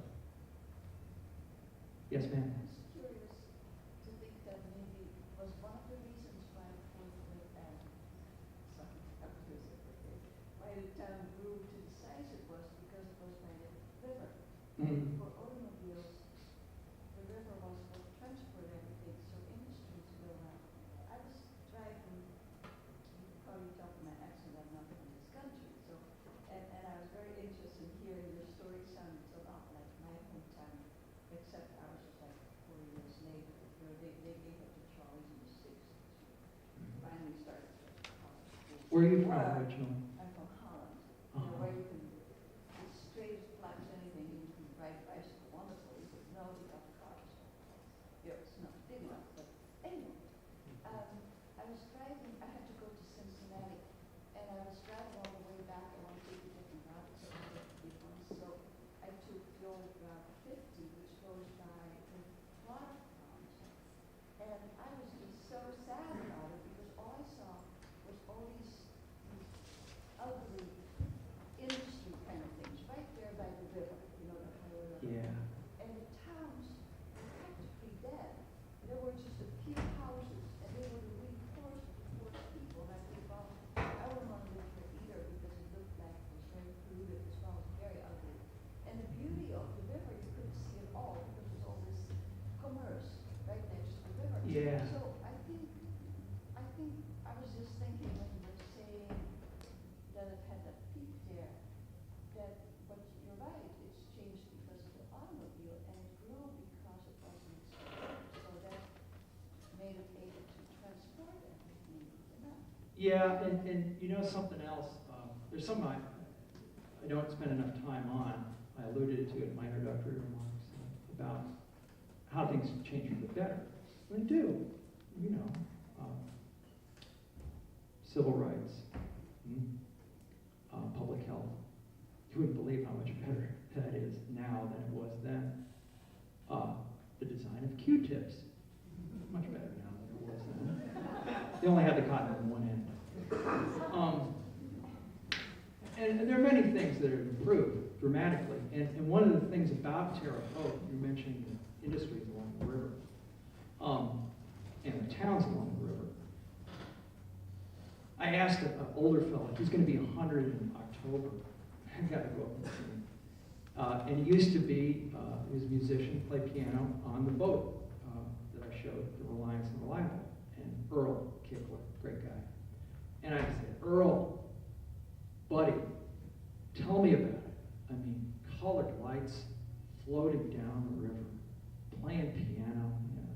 Yes, ma'am? I was curious to think that maybe was one of the reasons why why the town grew to the size it was because it was by the river. Mm-hmm. For automobiles, the river was what transported everything, so industries go around. I was driving, you can probably tell from my accent, I'm not from this country, so, and I was very interested in hearing your story. Sounded a lot like my hometown, except ours was like 4 years later. You know, they gave up to Charlie's in the 60s. Finally started college schools. Where are you from originally? I'm from Holland, you know, where you can, it's straight as flat as anything, you can ride a bicycle wonderfully, but no, you got cars. Yeah, it's not big enough, but anyway. I was driving, I had to go to Cincinnati, and I was driving all the way back, I wanted to take a different route, so I took the big one, so I took the old Route 50, which goes by the water pond. And I was just so sad about it, because all I saw was all these Yeah, and you know something else, there's something I don't spend enough time on. I alluded to it in my introductory remarks about how things change for the better. They do, you know. Civil rights, public health. You wouldn't believe how much better that is now than it was then. The design of Q-tips, much better now than it was then. They only had the cotton on one end. And there are many things that have improved dramatically. And one of the things about Terre Haute, you mentioned the industries along the river, and the towns along the river. I asked an older fellow, he's going to be 100 in October. I got to go up and see him. And he used to be, he was a musician, played piano on the boat that I showed, the Reliance and Reliable. And Earl Kickler, great guy. And I said, Earl, buddy, tell me about it. I mean, colored lights floating down the river, playing piano. You know,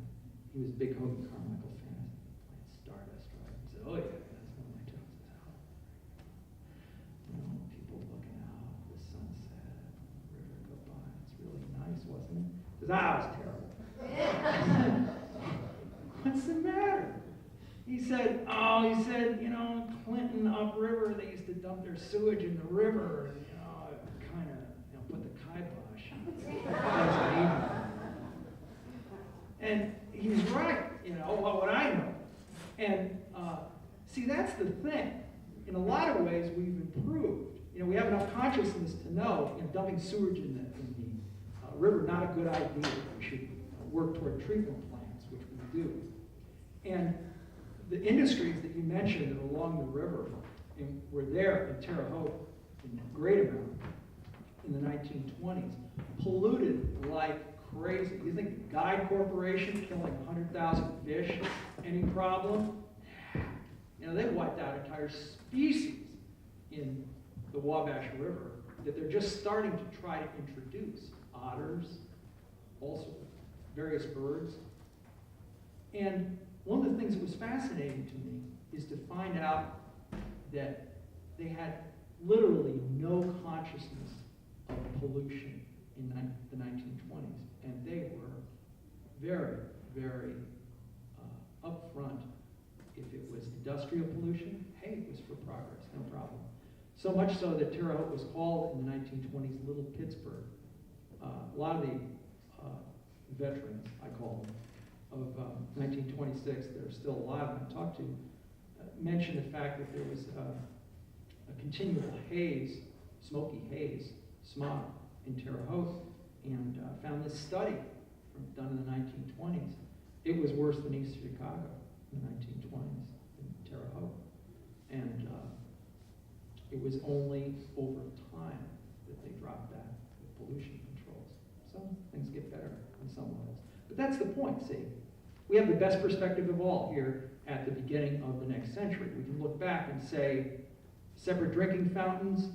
he was a big Houghton Carmichael fan. Playing Stardust, right? He said, oh yeah, that's one of my tunes. You know, people looking out, the sunset, the river go by. It's really nice, wasn't it? He says, it was terrible. What's the matter? He said, you know, Clinton upriver, they used to dump their sewage in the river, and, you know, it kind of, you know, put the kibosh. And he's right, you know, what would I know? And see, that's the thing. In a lot of ways, we've improved. You know, we have enough consciousness to know, you know, dumping sewage in the river, not a good idea. We should work toward treatment plants, which we do. And the industries that you mentioned along the river and were there in Terre Haute in great amount in the 1920s, polluted like crazy. You think the Guide Corporation killing 100,000 fish, any problem? You know, they've wiped out entire species in the Wabash River that they're just starting to try to introduce. Otters, also various birds. And one of the things that was fascinating to me is to find out that they had literally no consciousness of pollution in the 1920s. And they were very, very upfront. If it was industrial pollution, hey, it was for progress, no problem. So much so that Terre Haute was called in the 1920s Little Pittsburgh. A lot of the veterans, I call them, of 1926, that are still alive and I talked to, mentioned the fact that there was a continual haze, smoky haze, smog in Terre Haute, and found this study done in the 1920s. It was worse than East Chicago in the 1920s in Terre Haute. And it was only over time that they dropped that with pollution controls. So things get better on some levels. But that's the point, see. We have the best perspective of all here at the beginning of the next century. We can look back and say, separate drinking fountains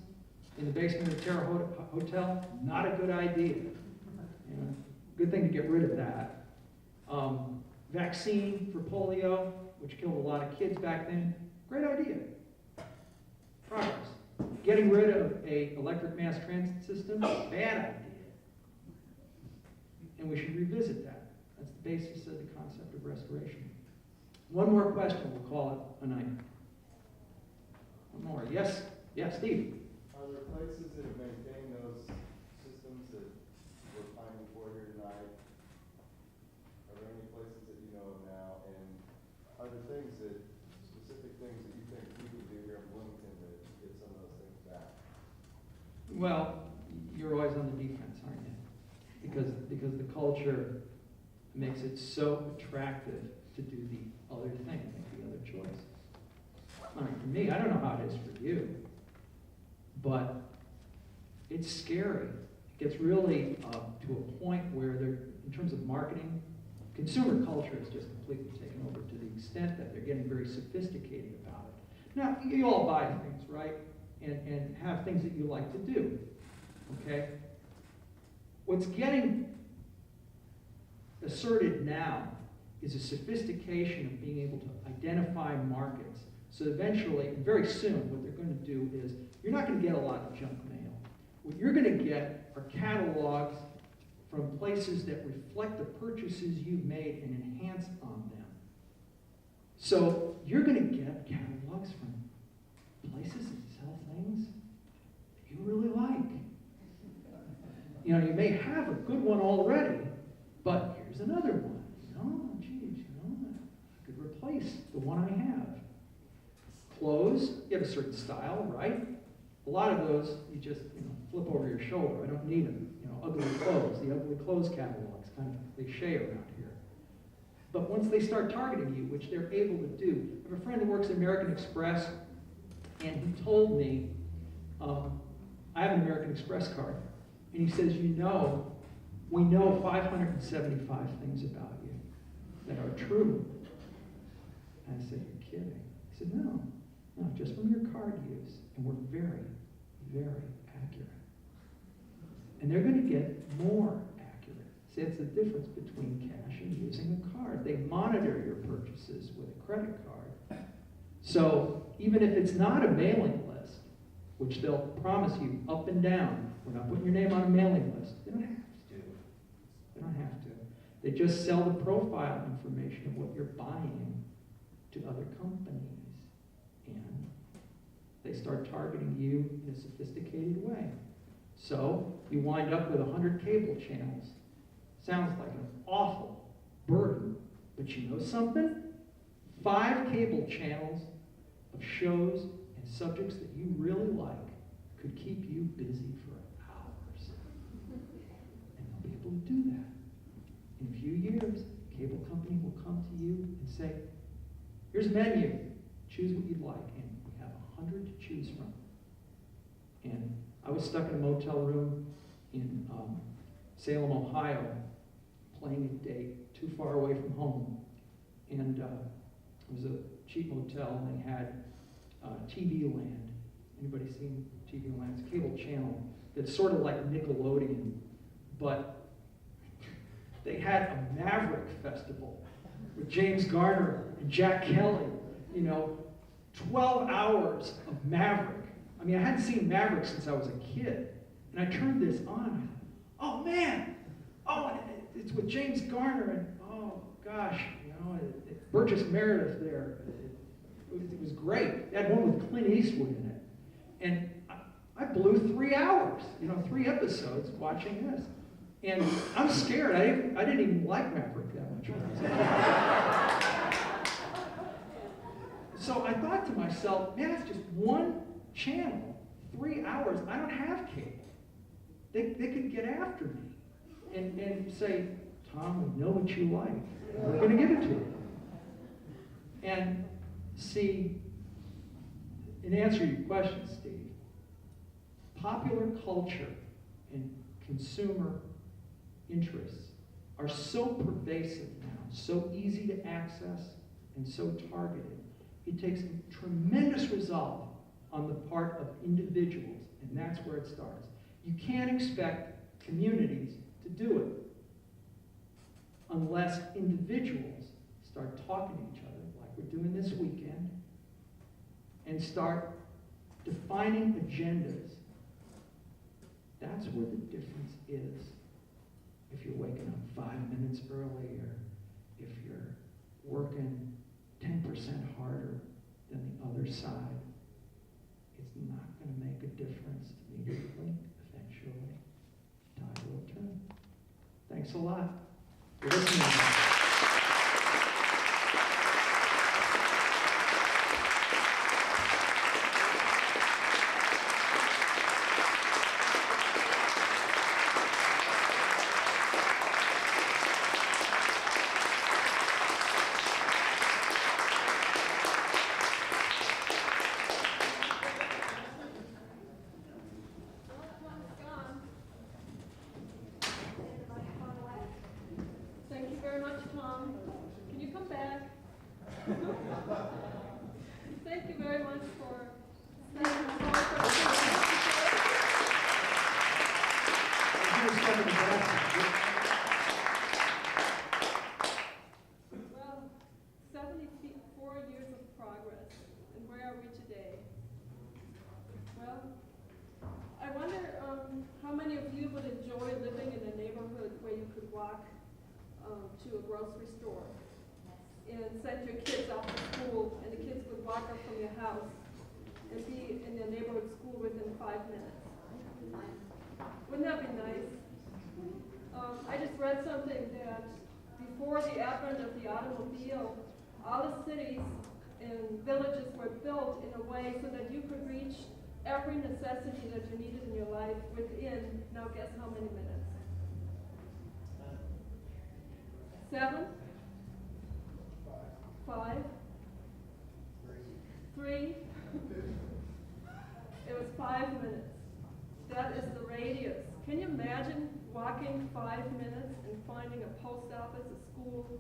in the basement of the Terre Haute Hotel, not a good idea. You know, good thing to get rid of that. Vaccine for polio, which killed a lot of kids back then, great idea. Progress. Getting rid of an electric mass transit system, bad idea. And we should revisit that. That's the basis of the concept of restoration. One more question, we'll call it a night. One more. Yes? Yes, Steve? Are there places that have maintained those systems that we're finding for here tonight? Are there any places that you know of now? And are there things that, specific things that you think we could do here in Bloomington to get some of those things back? Well, you're always on the defense, aren't you? Because the culture makes it so attractive to do the other thing, make the other choice. I mean, for me, I don't know how it is for you, but it's scary. It gets really to a point where they're, in terms of marketing, consumer culture is just completely taken over to the extent that they're getting very sophisticated about it. Now, you all buy things, right? And have things that you like to do, okay? What's getting asserted now is a sophistication of being able to identify markets So eventually, and very soon, what they're going to do is, you're not going to get a lot of junk mail. What you're going to get are catalogs from places that reflect the purchases you've made and enhance on them. So you're going to get catalogs from places that sell things that you really like. You know, you may have a good one already, but here's another one. Geez, I could replace the one I have. Clothes, you have a certain style, right? A lot of those you just flip over your shoulder. I don't need them. Ugly clothes. The ugly clothes catalog's kind of cliche around here. But once they start targeting you, which they're able to do, I have a friend who works at American Express, and he told me, I have an American Express card, and he says, we know 575 things about you that are true. And I said, you're kidding. He said, no, just from your card use, and we're very, very accurate. And they're going to get more accurate. See, that's the difference between cash and using a card. They monitor your purchases with a credit card. So even if it's not a mailing list, which they'll promise you up and down, we're not putting your name on a mailing list. They don't have to. They don't have to. They just sell the profile information of what you're buying to other companies. And they start targeting you in a sophisticated way. So you wind up with 100 cable channels. Sounds like an awful burden, but you know something? 5 cable channels of shows and subjects that you really like could keep you busy for hours. And they'll be able to do that. In a few years, a cable company will come to you and say, here's a menu. Choose what you'd like. And we have 100 to choose from. And I was stuck in a motel room in Salem, Ohio, playing a date too far away from home. And it was a cheap motel, and they had TV Land. Anybody seen TV Land? It's a cable channel that's sort of like Nickelodeon, but they had a Maverick Festival with James Garner and Jack Kelly. 12 hours of Maverick. I mean, I hadn't seen Maverick since I was a kid. And I turned this on. Oh, man. Oh, and it's with James Garner. And, oh, gosh, Burgess Meredith there. It was great. They had one with Clint Eastwood in it. And I blew 3 hours, 3 episodes watching this. And I'm scared. I didn't even like Maverick that much when I was a kid. So I thought to myself, man, it's just one channel, 3 hours. I don't have cable. They could get after me and say, Tom, we know what you like. We're going to give it to you. And see, in answer to your question, Steve, popular culture and consumer interests are so pervasive now, so easy to access, and so targeted. It takes tremendous resolve on the part of individuals, and that's where it starts. You can't expect communities to do it unless individuals start talking to each other, like we're doing this weekend, and start defining agendas. That's where the difference is. If you're waking up 5 minutes early, or if you're working 10% harder than the other side, it's not going to make a difference immediately. Eventually, tide will turn. Thanks a lot for listening. Thank you very much and be in their neighborhood school within 5 minutes. Wouldn't that be nice? I just read something that before the advent of the automobile, all the cities and villages were built in a way so that you could reach every necessity that you needed in your life within, now guess how many minutes? 7? 5? 3? It was 5 minutes. That is the radius. Can you imagine walking 5 minutes and finding a post office, a school,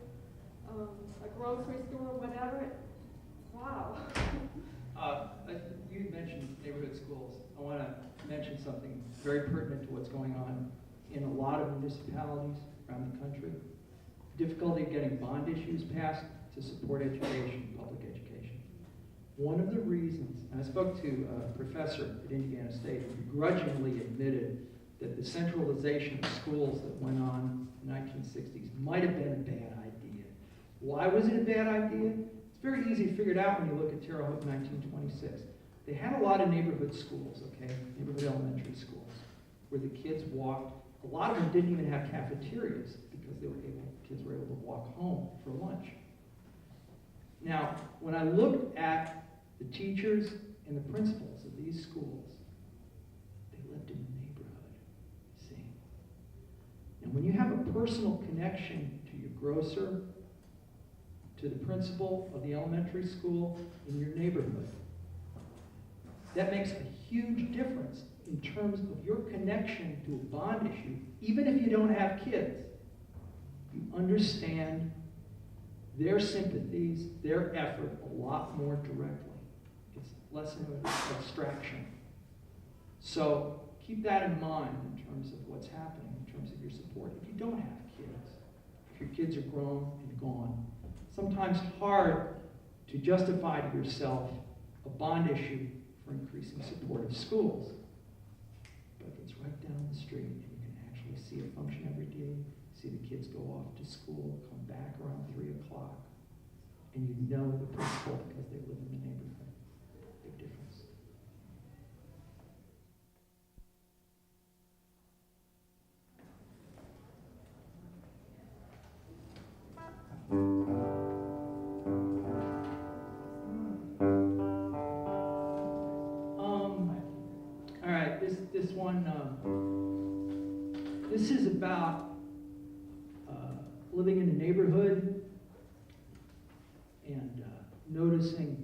a grocery store, whatever? Wow. You mentioned neighborhood schools. I want to mention something very pertinent to what's going on in a lot of municipalities around the country. Difficulty getting bond issues passed to support education, public education. One of the reasons, and I spoke to a professor at Indiana State who begrudgingly admitted that the centralization of schools that went on in the 1960s might have been a bad idea. Why was it a bad idea? It's very easy to figure it out when you look at Terre Haute 1926. They had a lot of neighborhood schools, okay, neighborhood elementary schools, where the kids walked. A lot of them didn't even have cafeterias because kids were able to walk home for lunch. Now, when I looked at the teachers and the principals of these schools, they lived in the neighborhood, see? And when you have a personal connection to your grocer, to the principal of the elementary school in your neighborhood, that makes a huge difference in terms of your connection to a bond issue, even if you don't have kids. You understand their sympathies, their effort a lot more directly. It's less of an abstraction. So keep that in mind in terms of what's happening, in terms of your support. If you don't have kids, if your kids are grown and gone, sometimes hard to justify to yourself a bond issue for increasing support of schools. But if it's right down the street and you can actually see it function every day, see the kids go off to school, come back around 3 o'clock, and you know the principal because they live in the neighborhood. Big difference. All right, this one, this is about living in a neighborhood and noticing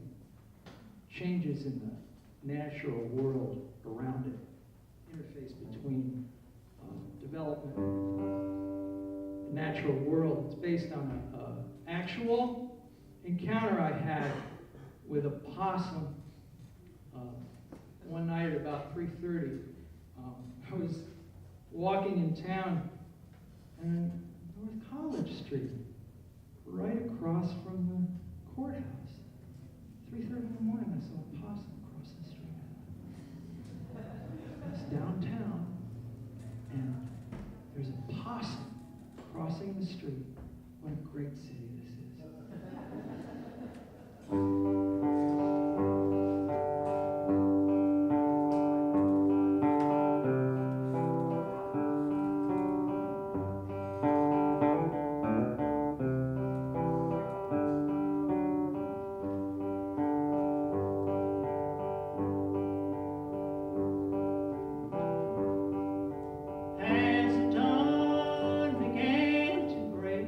changes in the natural world around it, interface between development and the natural world. It's based on an actual encounter I had with a possum one night at about 3:30. I was walking in town and North College Street, right across from the courthouse. 3:30 in the morning, I saw a possum cross the street. It's downtown, and there's a possum crossing the street. What a great city this is. As the dawn began to break,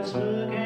just look